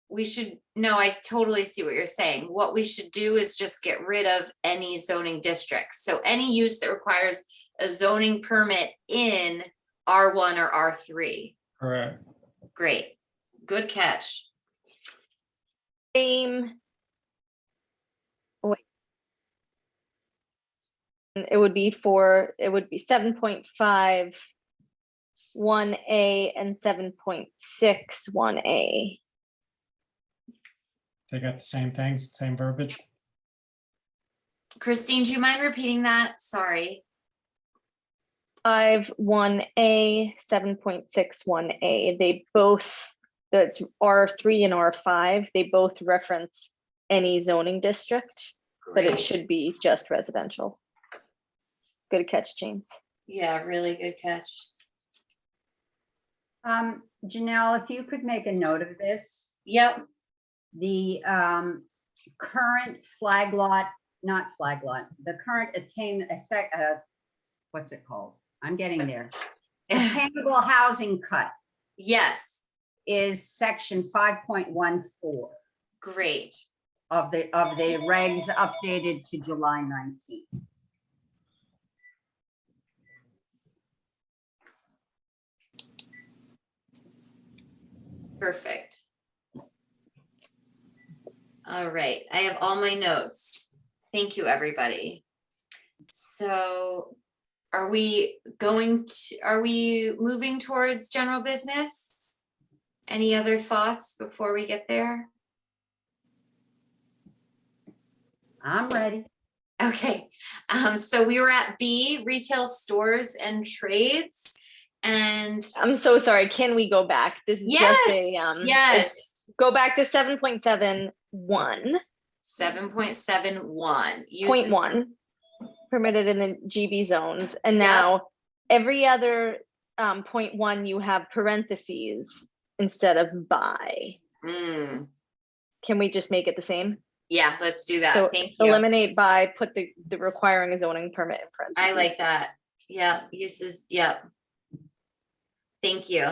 we should, no, I totally see what you're saying. What we should do is just get rid of any zoning districts. So any use that requires a zoning permit in R1 or R3. Correct. Great, good catch. Same. Wait. It would be 7.5 1A and 7.6 1A. They got the same things, same verbiage. Christine, do you mind repeating that? Sorry. 5 1A, 7.6 1A. They both, that's R3 and R5, they both reference any zoning district, but it should be just residential. Good catch, James. Yeah, really good catch. Janelle, if you could make a note of this, Yep. the current flag lot, not flag lot, the current what's it called? I'm getting there. Attainable housing cut Yes, is section 5.14 great. of the regs updated to July 19th. Perfect. All right, I have all my notes. Thank you, everybody. So are we moving towards general business? Any other thoughts before we get there? I'm ready. Okay, so we were at B, retail stores and trades. And I'm so sorry. Can we go back? This is just a yes, go back to 7.71. 7.71. Point one, permitted in the GB zones. And Yep. now every other point one, you have parentheses instead of by. Mm, Can we just make it the same? yeah, let's do that. So Thank you. eliminate by, put the requiring a zoning permit in parentheses. I like that. Yeah, uses, yeah. Thank you.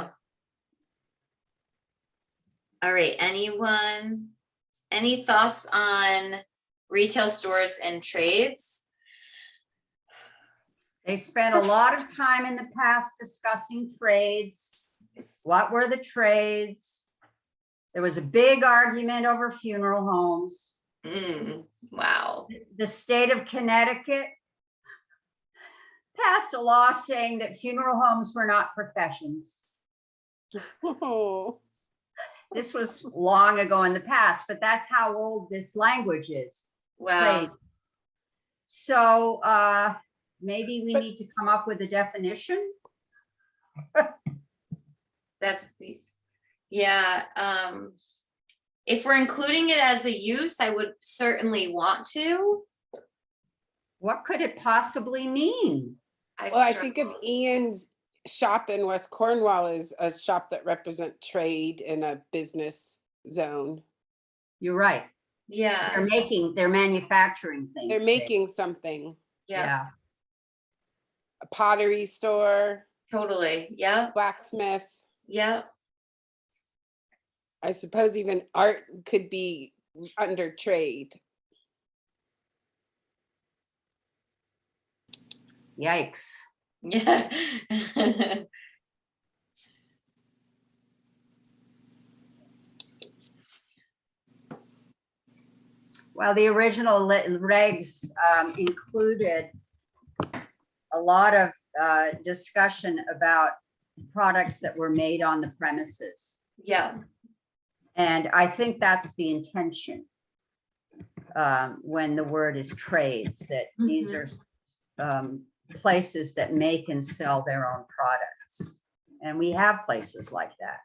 All right, anyone, any thoughts on retail stores and trades? They spent a lot of time in the past discussing trades. What were the trades? There was a big argument over funeral homes. Wow. The state of Connecticut passed a law saying that funeral homes were not professions. Oh, This was long ago in the past, but that's how old this language is. Wow. Trades. So maybe we need to come up with a definition. That's the, yeah. If we're including it as a use, I would certainly want to. What could it possibly mean? well, I think of Ian's shop in West Cornwall as a shop that represent trade in a business zone. You're right. Yeah, They're manufacturing things. They're making something. yeah, A pottery store, totally. Yeah, blacksmith. yeah. I suppose even art could be under trade. Yikes. Yeah. Well, the original regs included a lot of discussion about products that were made on the premises. Yeah. And I think that's the intention when the word is trades, that these are places that make and sell their own products. And we have places like that.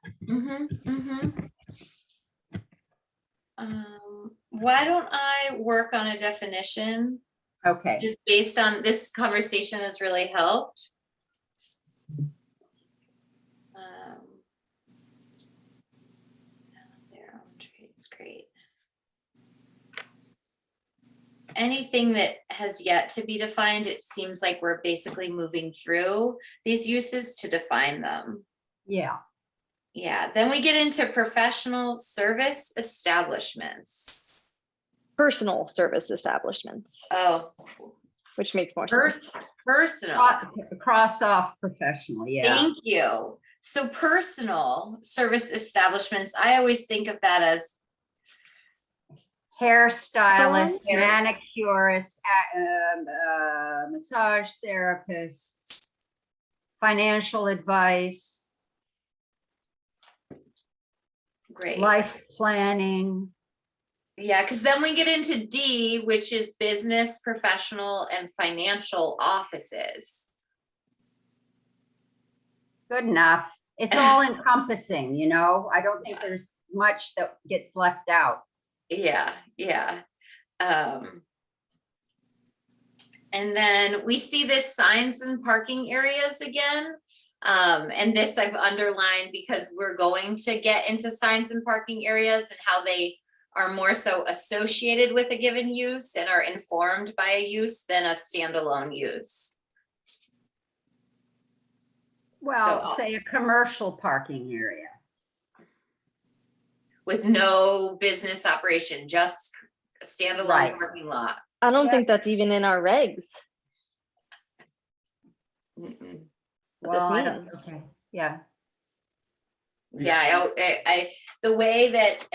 Why don't I work on a definition? Okay. Just based on this conversation has really helped. Their own trades, great. Anything that has yet to be defined, it seems like we're basically moving through these uses to define them. Yeah. Yeah, then we get into professional service establishments. Personal service establishments, Oh, which makes more sense. personal. Cross off professional, yeah. Thank you. So personal service establishments, I always think of that as Hairstylists, Salons? manicurists, massage therapists, financial advice, great. life planning. Yeah, because then we get into D, which is business, professional, and financial offices. Good enough. It's all encompassing, you know? I don't think there's much that gets left out. Yeah, yeah. And then we see this signs and parking areas again. And this I've underlined because we're going to get into signs and parking areas and how they are more so associated with a given use and are informed by a use than a standalone use. Well, So- say a commercial parking area. With no business operation, just a standalone Right. parking lot. I don't Yeah. think that's even in our regs. Mm-mm. What this Well, I don't, means. okay, yeah. Yeah, the way that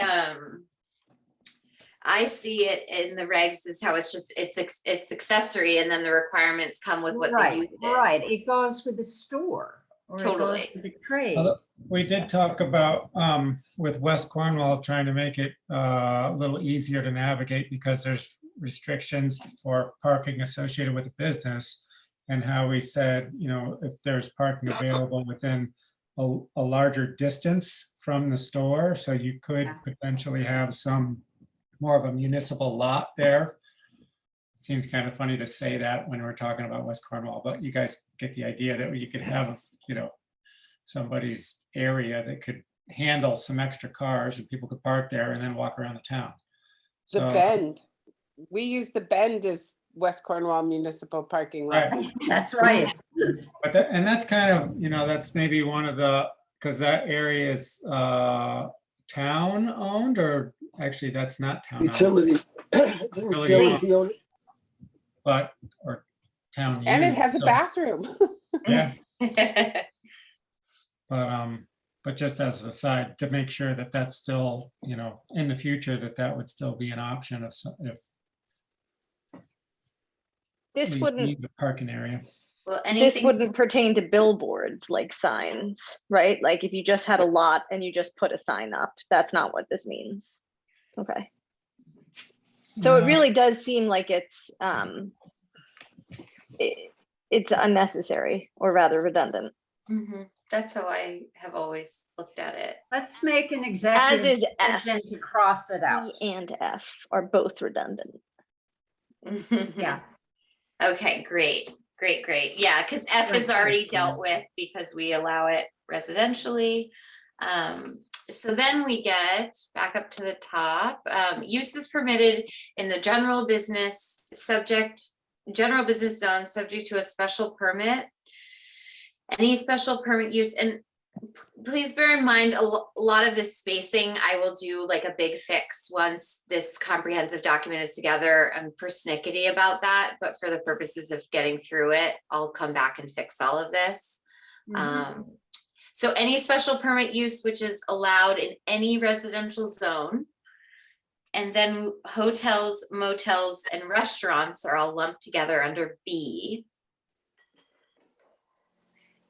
I see it in the regs is how it's just, it's accessory, and then the requirements come with what the Right, use is. right. It goes with the store. Or it goes Totally. with the trade. Although we did talk about, with West Cornwall, trying to make it a little easier to navigate because there's restrictions for parking associated with the business. And how we said, you know, if there's parking available within a larger distance from the store, so you could potentially have some more of a municipal lot there. Seems kind of funny to say that when we're talking about West Cornwall, but you guys get the idea that you could have, you know, somebody's area that could handle some extra cars and people could park there and then walk around the town. The So, Bend. We use the Bend as West Cornwall Municipal Parking Lot. right. That's right. But that, and that's kind of, you know, that's maybe one of the, because that area is town owned, or actually that's not town owned, Utility. Utility owned. But, or town And it used, has a so, bathroom. yeah, but just as an aside, to make sure that that's still, you know, in the future, that would still be an option if This we wouldn't, need the parking area. Well, this anything, wouldn't pertain to billboards like signs, right? Like if you just had a lot and you just put a sign up, that's not what this means. Okay. So it really does seem like it's unnecessary, or rather redundant. Mhm. That's how I have always looked at it. Let's make an As executive is F. decision to cross it out. E and F are both redundant. Yes. Okay, great. Yeah, because F is already dealt with because we allow it residentially. So then we get back up to the top. Uses permitted in the general business zone subject to a special permit. Any special permit use, and please bear in mind a lot of this spacing, I will do like a big fix once this comprehensive document is together. I'm persnickety about that, but for the purposes of getting through it, I'll come back and fix all of this. So any special permit use which is allowed in any residential zone, and then hotels, motels, and restaurants are all lumped together under B.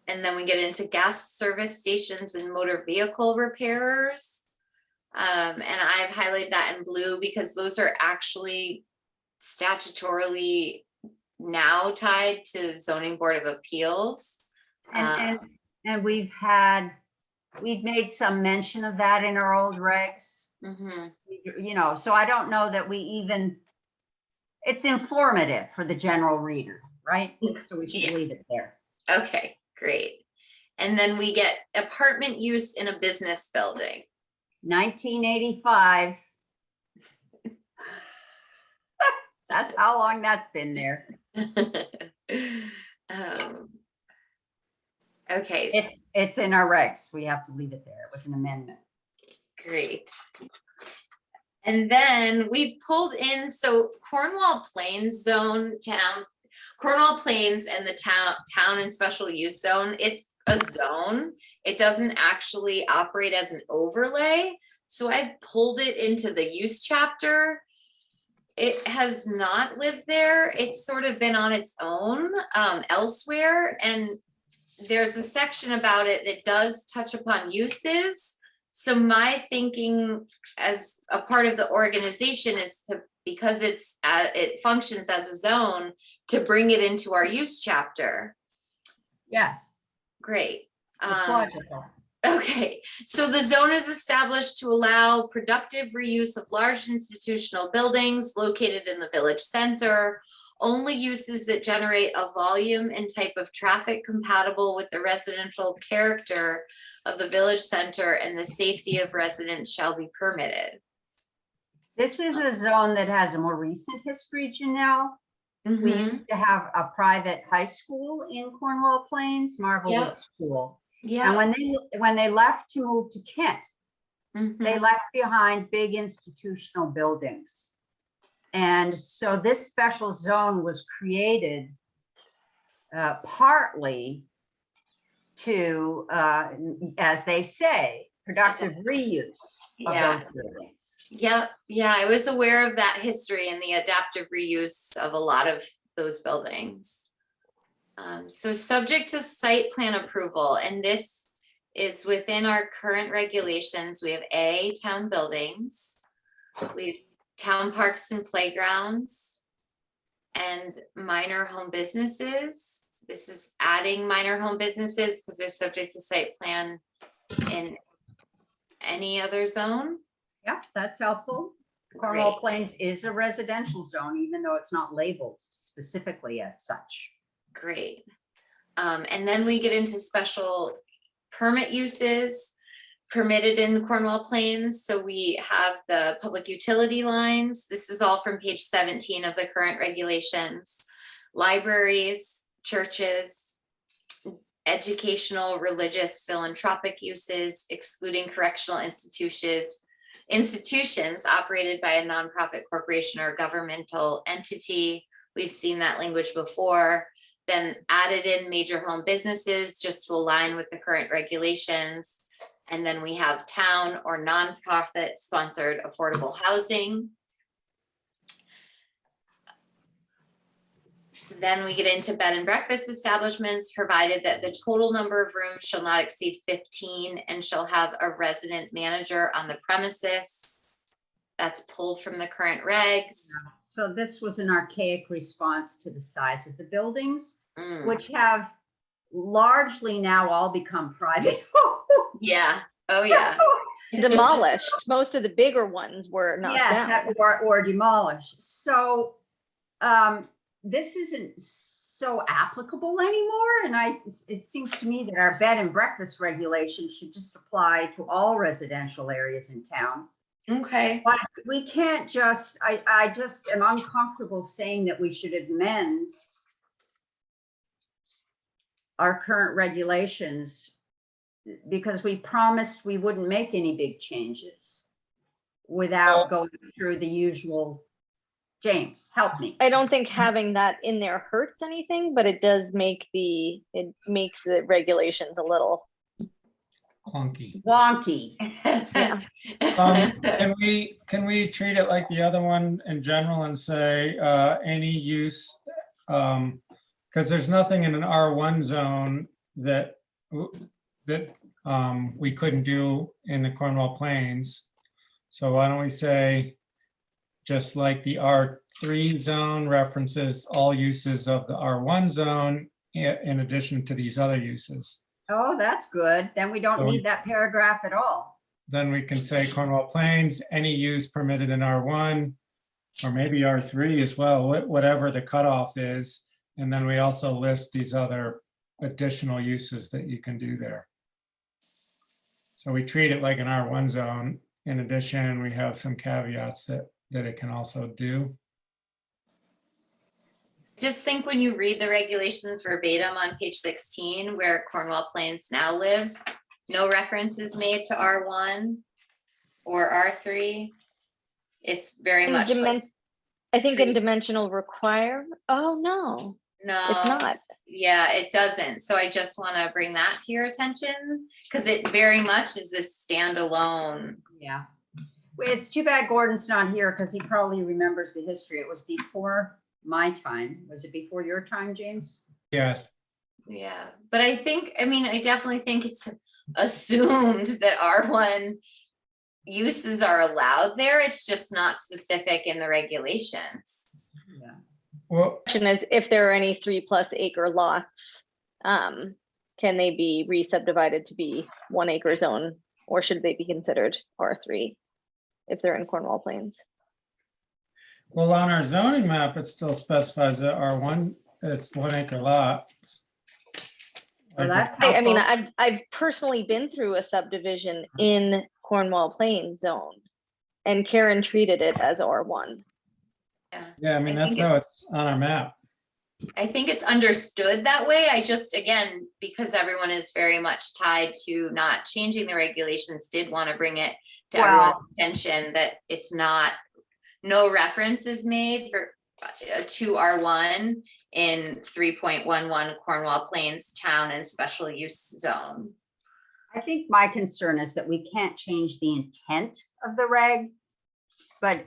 And then we get into gas service stations and motor vehicle repairers. And I've highlighted that in blue because those are actually statutorily now tied to the Zoning Board of Appeals. And we've made some mention of that in our old regs. You know, so I don't know that we even, it's informative for the general reader, right? So we should leave it there. Okay, great. And then we get apartment use in a business building. 1985. That's how long that's been there. Okay. It's in our regs. We have to leave it there. It was an amendment. Great. And then we've pulled in, so Cornwall Plains zone, Cornwall Plains and the town and special use zone, it's a zone. It doesn't actually operate as an overlay. So I've pulled it into the use chapter. It has not lived there. It's sort of been on its own elsewhere. And there's a section about it that does touch upon uses. So my thinking as a part of the organization is to, because it functions as a zone, to bring it into our use chapter. Yes. Great. It's logical. Okay, so the zone is established to allow productive reuse of large institutional buildings located in the village center. Only uses that generate a volume and type of traffic compatible with the residential character of the village center and the safety of residents shall be permitted. This is a zone that has a more recent history, Janelle. We used to have a private high school in Cornwall Plains, Marvelwood School. Yeah. And when they left to move to Kent, they left behind big institutional buildings. And so this special zone was created partly to, as they say, productive reuse of Yeah. those buildings. Yep, yeah, I was aware of that history and the adaptive reuse of a lot of those buildings. So subject to site plan approval, and this is within our current regulations. We have town buildings, we have town parks and playgrounds, and minor home businesses. This is adding minor home businesses because they're subject to site plan in any other zone. Yep, that's helpful. Cornwall Great. Plains is a residential zone, even though it's not labeled specifically as such. Great. And then we get into special permit uses permitted in Cornwall Plains. So we have the public utility lines. This is all from page 17 of the current regulations. Libraries, churches, educational, religious, philanthropic uses, excluding correctional institutions operated by a nonprofit corporation or governmental entity. We've seen that language before. Then added in major home businesses just to align with the current regulations. And then we have town or nonprofit sponsored affordable housing. Then we get into bed and breakfast establishments, provided that the total number of rooms shall not exceed 15 and shall have a resident manager on the premises. That's pulled from the current regs. So this was an archaic response to the size of the buildings, Mm, which have largely now all become private. yeah, oh yeah, Demolished. Most of the bigger ones were knocked Yes, down. or demolished. So this isn't so applicable anymore. And it seems to me that our bed and breakfast regulation should just apply to all residential areas in town. okay. But we can't just, I just am uncomfortable saying that we should amend our current regulations because we promised we wouldn't make any big changes without going through the usual. James, help me. I don't think having that in there hurts anything, but it does make it makes the regulations a little. Clunky. Wonky. Yeah. Can we treat it like the other one in general and say any use? Because there's nothing in an R1 zone that we couldn't do in the Cornwall Plains. So why don't we say, just like the R3 zone references all uses of the R1 zone in addition to these other uses. Oh, that's good. Then we don't need that paragraph at all. Then we can say Cornwall Plains, any use permitted in R1, or maybe R3 as well, whatever the cutoff is. And then we also list these other additional uses that you can do there. So we treat it like an R1 zone. In addition, we have some caveats that it can also do. Just think when you read the regulations verbatim on page 16, where Cornwall Plains now lives, no reference is made to R1 or R3. It's very much like, I think in dimensional require. Oh, no, no, it's not. Yeah, it doesn't. So I just want to bring that to your attention because it very much is this standalone. Yeah. Well, it's too bad Gordon's not here because he probably remembers the history. It was before my time. Was it before your time, James? Yes. Yeah, but I definitely think it's assumed that R1 uses are allowed there. It's just not specific in the regulations. Yeah. Well, Question is, if there are any 3+ acre lots, can they be re-subdivided to be 1 acre zone, or should they be considered R3 if they're in Cornwall Plains? well, on our zoning map, it still specifies that R1, it's 1 acre lots. Well, that's I mean, helpful. I've personally been through a subdivision in Cornwall Plains zone, and Karen treated it as R1. Yeah, I mean, I that's think how it's on our map. I think it's understood that way. I just, again, because everyone is very much tied to not changing the regulations, did want to bring it to everyone's attention that it's not, no reference is made for to R1 in 3.11 Cornwall Plains Town and Special Use Zone. I think my concern is that we can't change the intent of the reg. But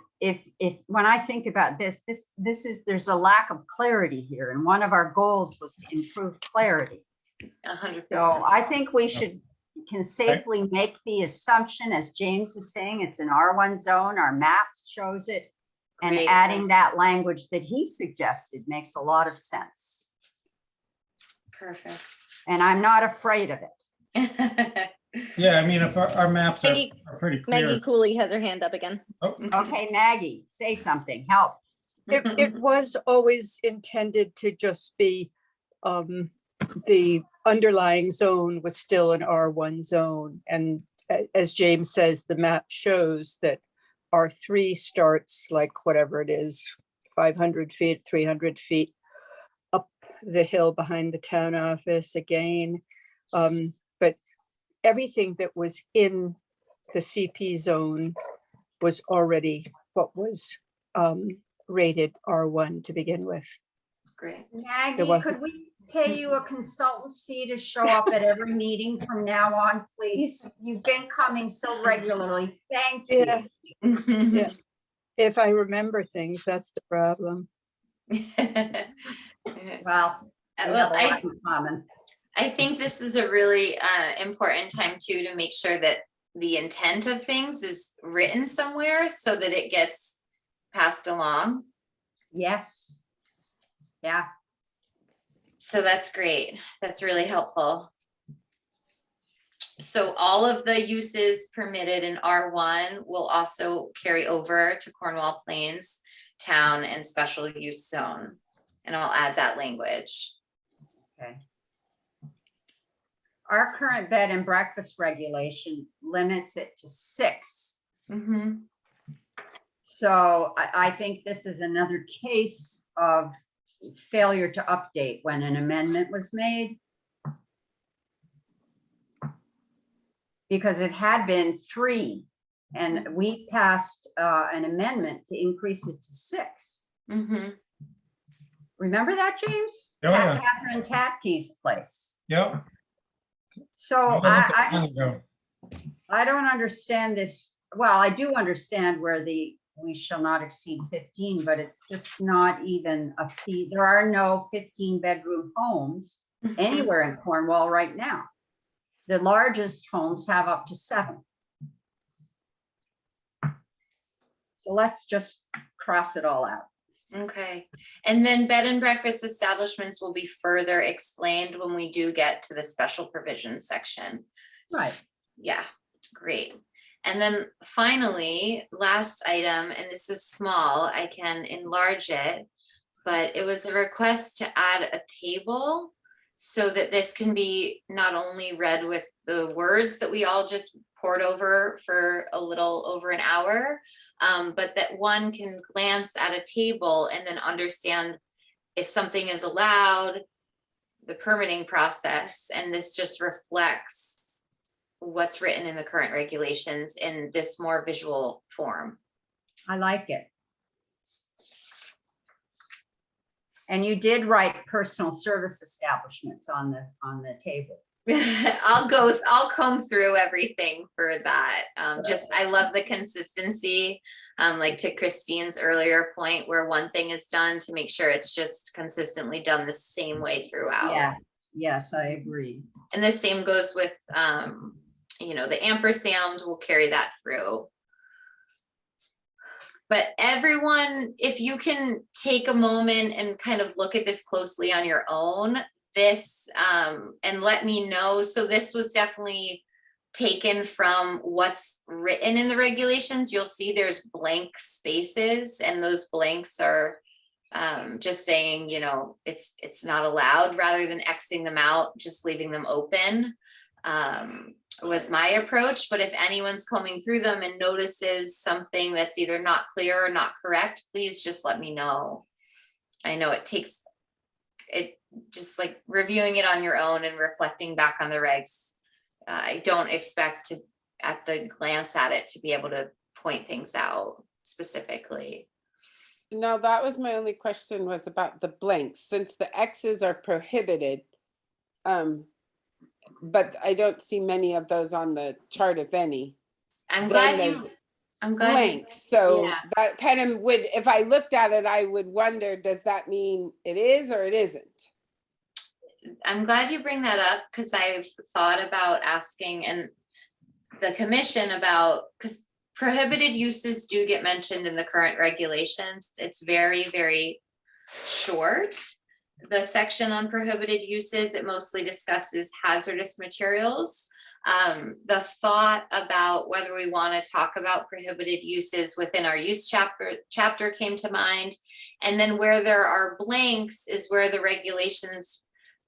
when I think about there's a lack of clarity here, and one of our goals was to improve clarity. 100%. So I think we can safely make the assumption, as James is saying, it's an R1 zone, our map shows it. And Great. adding that language that he suggested makes a lot of sense. Perfect. And I'm not afraid of it. Yeah, I mean, if our maps are Maggie- are pretty Maggie clear. Cooley has her hand up again. Okay, Maggie, say something, help. It was always intended to just be, the underlying zone was still an R1 zone. And as James says, the map shows that R3 starts like whatever it is, 500 feet, 300 feet up the hill behind the town office again. But everything that was in the CP zone was already what was rated R1 to begin with. Great. Maggie, wasn't- could we pay you a consultant's fee to show up at every meeting from now on, please? You've been coming so regularly. Thank you. Yeah. Yeah. If I remember things, that's the problem. Well, we Well, have a lot in common. I think this is a really important time too, to make sure that the intent of things is written somewhere so that it gets passed along. Yes. Yeah. So that's great. That's really helpful. So all of the uses permitted in R1 will also carry over to Cornwall Plains Town and Special Use Zone. And I'll add that language. Okay. Our current bed and breakfast regulation limits it to 6. Mhm. So I think this is another case of failure to update when an amendment was made. Because it had been 3 and we passed an amendment to increase it to 6. Mhm. Remember that, James? Oh, yeah. Catherine Tatke's place. Yep. So That wasn't that I long just, ago. I don't understand this. Well, I do understand where we shall not exceed 15, but it's just not even a fee. There are no 15-bedroom homes anywhere in Cornwall right now. The largest homes have up to 7. So let's just cross it all out. Okay, and then bed and breakfast establishments will be further explained when we do get to the special provision section. Right. Yeah, great. And then finally, last item, and this is small, I can enlarge it, but it was a request to add a table so that this can be not only read with the words that we all just poured over for a little over an hour, but that one can glance at a table and then understand if something is allowed, the permitting process, and this just reflects what's written in the current regulations in this more visual form. I like it. And you did write personal service establishments on the table. I'll comb through everything for that. I love the consistency. Like to Christine's earlier point, where one thing is done to make sure it's just consistently done the same way throughout. Yeah, yes, I agree. And the same goes with, the ampersand will carry that through. But everyone, if you can take a moment and kind of look at this closely on your own, and let me know. So this was definitely taken from what's written in the regulations. You'll see there's blank spaces, and those blanks are just saying, it's not allowed, rather than Xing them out, just leaving them open. Was my approach. But if anyone's combing through them and notices something that's either not clear or not correct, please just let me know. I know it takes just like reviewing it on your own and reflecting back on the regs. I don't expect to, at the glance at it, to be able to point things out specifically. No, that was my only question, was about the blanks, since the X's are prohibited. but I don't see many of those on the chart, if any. I'm Then glad there's you, I'm glad you, Blank, so yeah. that kind of would, if I looked at it, I would wonder, does that mean it is or it isn't? I'm glad you bring that up because I've thought about asking and the commission about, because prohibited uses do get mentioned in the current regulations. It's very, very short. The section on prohibited uses, it mostly discusses hazardous materials. The thought about whether we want to talk about prohibited uses within our use chapter came to mind. And then where there are blanks is where the regulations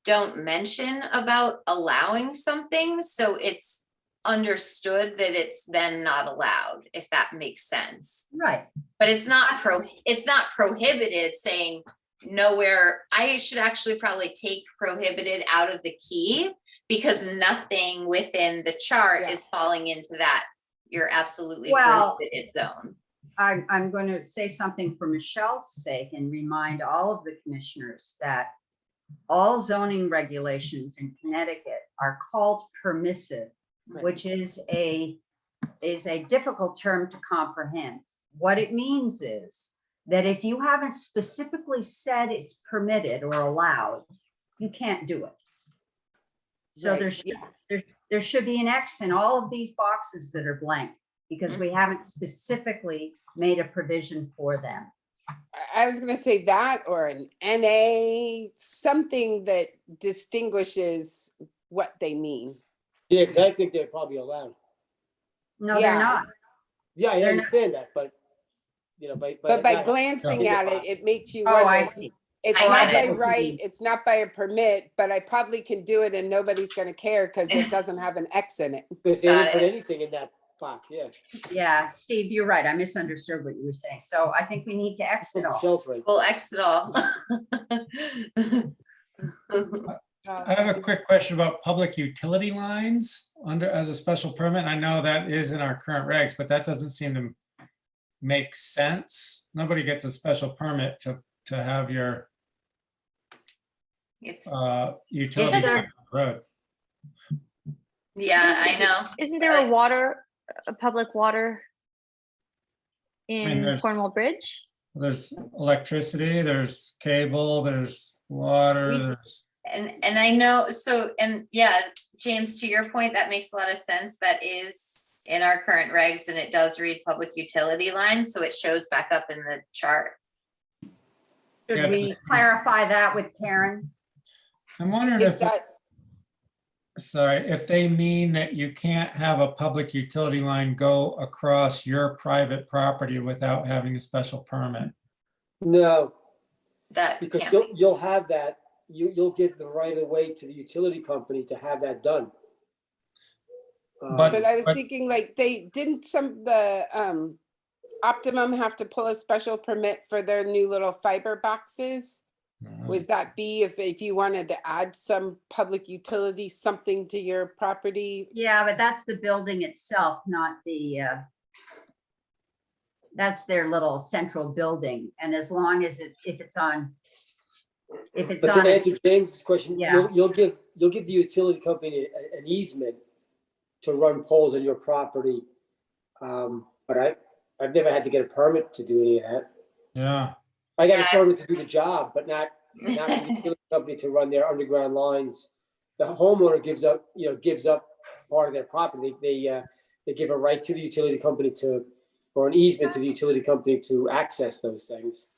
don't mention about allowing something. So it's understood that it's then not allowed, if that makes sense. Right. But it's not prohibited, saying nowhere. I should actually probably take prohibited out of the key, because nothing within the chart Yeah. is falling into that. You're absolutely Well, prohibited zone. I'm going to say something for Michelle's sake and remind all of the commissioners that all zoning regulations in Connecticut are called permissive, Right. which is a difficult term to comprehend. What it means is that if you haven't specifically said it's permitted or allowed, you can't do it. So Right, there should be an X in all of these boxes that are blank, because we haven't specifically made a provision for them. I was gonna say that, or an NA, something that distinguishes what they mean. Yeah, because I think they're probably allowed. No, Yeah. they're not. Yeah, I They're not. understand that, but, you know, But by not- glancing Yeah. at it, it makes you Oh, I wonder. see. It's I not get by it. right, it's not by a permit, but I probably can do it and nobody's gonna care because it doesn't have an X in it. Because they Got didn't put it. anything in that box, yeah. Yeah, Steve, you're right. I misunderstood what you were saying. So I think we need to X it off. Shelf right. We'll X it all. I have a quick question about public utility lines as a special permit. I know that is in our current regs, but that doesn't seem to make sense. Nobody gets a special permit to have your It's, utility Is there- line on the road. yeah, I know. Isn't there a public water in there's- Cornwall Bridge? There's electricity, there's cable, there's water, We- there's, And I know, so, and yeah, James, to your point, that makes a lot of sense. That is in our current regs, and it does read public utility lines, so it shows back up in the chart. Should Yeah, we clarify that with Karen? I'm wondering Is if, that, if they mean that you can't have a public utility line go across your private property without having a special permit. No, That because can't be. you'll have that, you'll give the right of way to the utility company to have that done. but I was But- thinking like the Optimum have to pull a special permit for their new little fiber boxes? Was that be if you wanted to add some public utility, something to your property? Yeah, but that's the building itself, not the, that's their little central building. And as long as if it's on But to a- answer James's question, Yeah. you'll give the utility company an easement to run poles on your property. But I've never had to get a permit to do any of that. Yeah, I got a Yeah. permit to do the job, but not for the utility company to run their underground lines. The homeowner gives up part of their property. They give a right to the utility company or an easement to the utility company to access those things.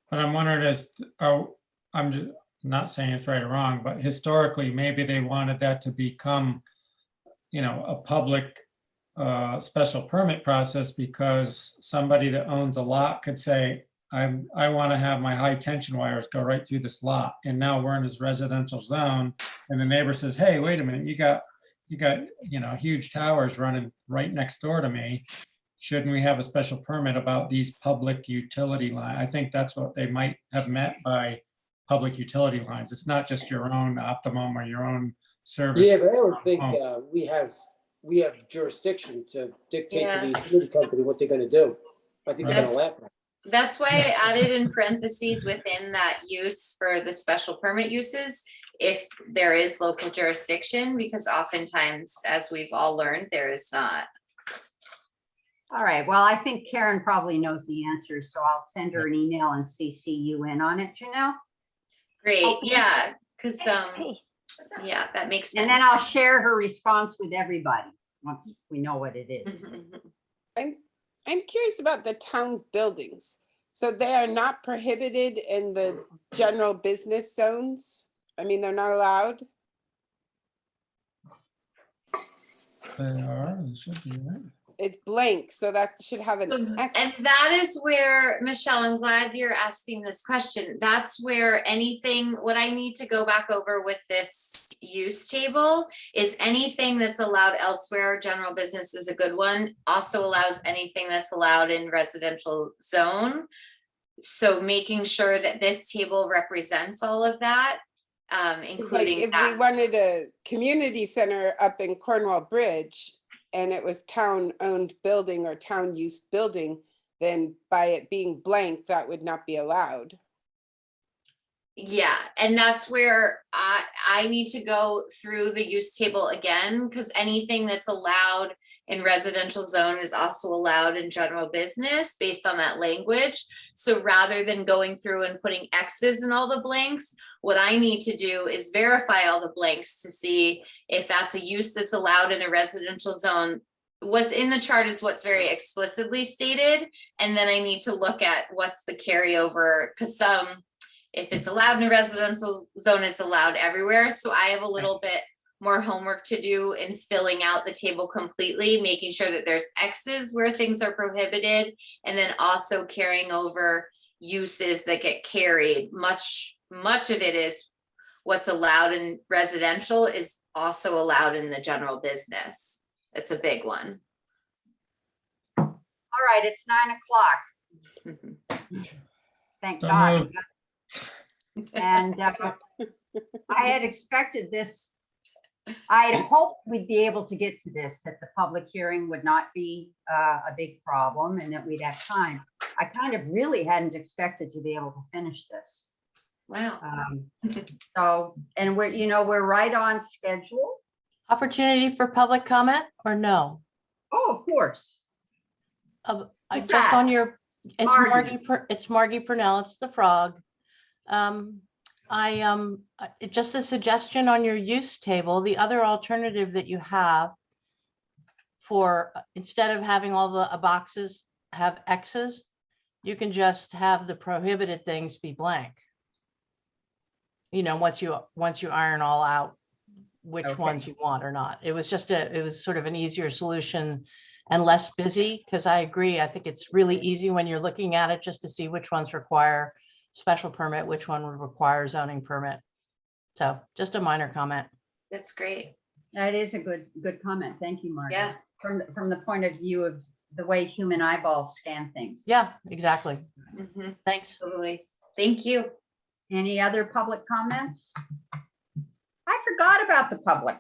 but I'm wondering I'm just not saying it's right or wrong, but historically, maybe they wanted that to become, a public special permit process, because somebody that owns a lot could say, I want to have my high tension wires go right through this lot. And now we're in this residential zone, and the neighbor says, hey, wait a minute, you got, huge towers running right next door to me. Shouldn't we have a special permit about these public utility line? I think that's what they might have meant by public utility lines. It's not just your own Optimum or your own service. Yeah, but I don't think Oh. we have jurisdiction to dictate to the Yeah. utility company what they're gonna do. I think they're gonna That's- laugh at it. That's why I added in parentheses within that use for the special permit uses, if there is local jurisdiction, because oftentimes, as we've all learned, there is not. All right, well, I think Karen probably knows the answers, so I'll send her an email and CC you in on it, Janelle. Great, Okay. yeah, because, Hey, yeah, that makes sense. And then I'll share her response with everybody once we know what it is. I'm curious about the town buildings. So they are not prohibited in the general business zones? I mean, they're not allowed? They should be, right? It's blank, so that should have an And X. that is where, Michelle, I'm glad you're asking this question. That's where anything, what I need to go back over with this use table is anything that's allowed elsewhere. General business is a good one. Also allows anything that's allowed in residential zone. So making sure that this table represents all of that, It's like including if we that. wanted a community center up in Cornwall Bridge and it was town-owned building or town-use building, then by it being blank, that would not be allowed. Yeah, and that's where I need to go through the use table again, because anything that's allowed in residential zone is also allowed in general business based on that language. So rather than going through and putting X's in all the blanks, what I need to do is verify all the blanks to see if that's a use that's allowed in a residential zone. What's in the chart is what's very explicitly stated. And then I need to look at what's the carryover, because if it's allowed in a residential zone, it's allowed everywhere. So I have a little bit more homework to do in filling out the table completely, making sure that there's X's where things are prohibited, and then also carrying over uses that get carried. Much of it is what's allowed in residential is also allowed in the general business. It's a big one. All right, it's 9 o'clock. Thank So God. moved. And I had expected this, I had hoped we'd be able to get to this, that the public hearing would not be a big problem and that we'd have time. I kind of really hadn't expected to be able to finish this. Wow. So, and we're right on schedule. Opportunity for public comment or no? Oh, of course. I Who's just that? on your, it's Margie. it's Margie Purnell, it's the frog. Just a suggestion on your use table, the other alternative that you have for, instead of having all the boxes have X's, you can just have the prohibited things be blank. You know, once you iron all out which Okay. ones you want or not. It was sort of an easier solution and less busy, because I agree. I think it's really easy when you're looking at it just to see which ones require special permit, which one would require zoning permit. So just a minor comment. That's great. That is a good comment. Thank you, Margie. Yeah. From the point of view of the way human eyeballs scan things. Yeah, exactly. Mhm, Thanks. totally. Thank you. Any other public comments? I forgot about the public.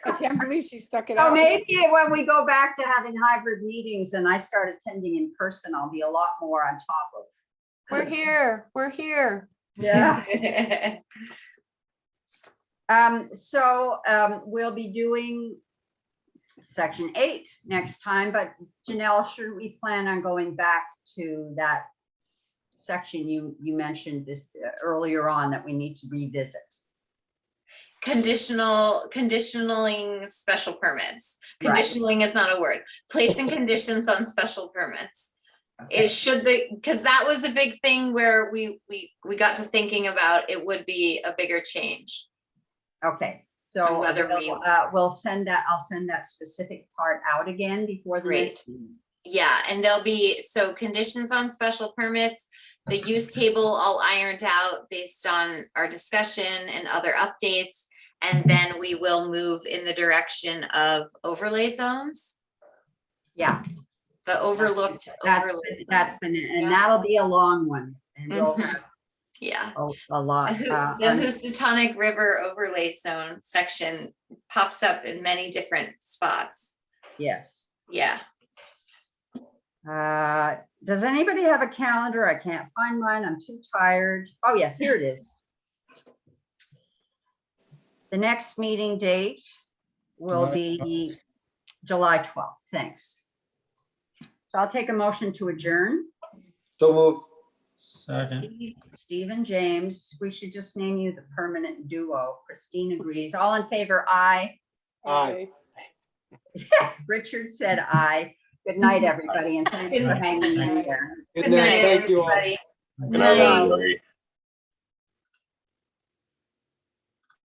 I can't believe she stuck it So out. maybe when we go back to having hybrid meetings and I start attending in person, I'll be a lot more on top of. We're here. We're here. Yeah. We'll be doing section 8 next time, but Janelle, should we plan on going back to that section you mentioned this earlier on that we need to revisit? Conditionaling special permits. Right. Conditioning is not a word. Placing conditions on special permits. Okay. It should be, because that was a big thing where we got to thinking about it would be a bigger change. Okay, so Whether we'll send that, I'll send that specific part out again before the Great. next meeting. Yeah, and there'll be, so conditions on special permits, the use table all ironed out based on our discussion and other updates. And then we will move in the direction of overlay zones. Yeah. The overlooked. That's overlay. that'll be a long one. And we'll Mhm. have Yeah. a lot. The Housatonic River overlay zone section pops up in many different spots. Yes. Yeah. Does anybody have a calendar? I can't find mine. I'm too tired. Oh, yes, here it is. The next meeting date will July be July 12th. Thanks. So I'll take a motion to adjourn. So moved. Second. Steve and James, we should just name you the permanent duo. Christine agrees. All in favor, aye. Aye. Richard said aye. Good night, everybody, and thanks for hanging in there. Good night. Thank you all. everybody. Good night, everybody.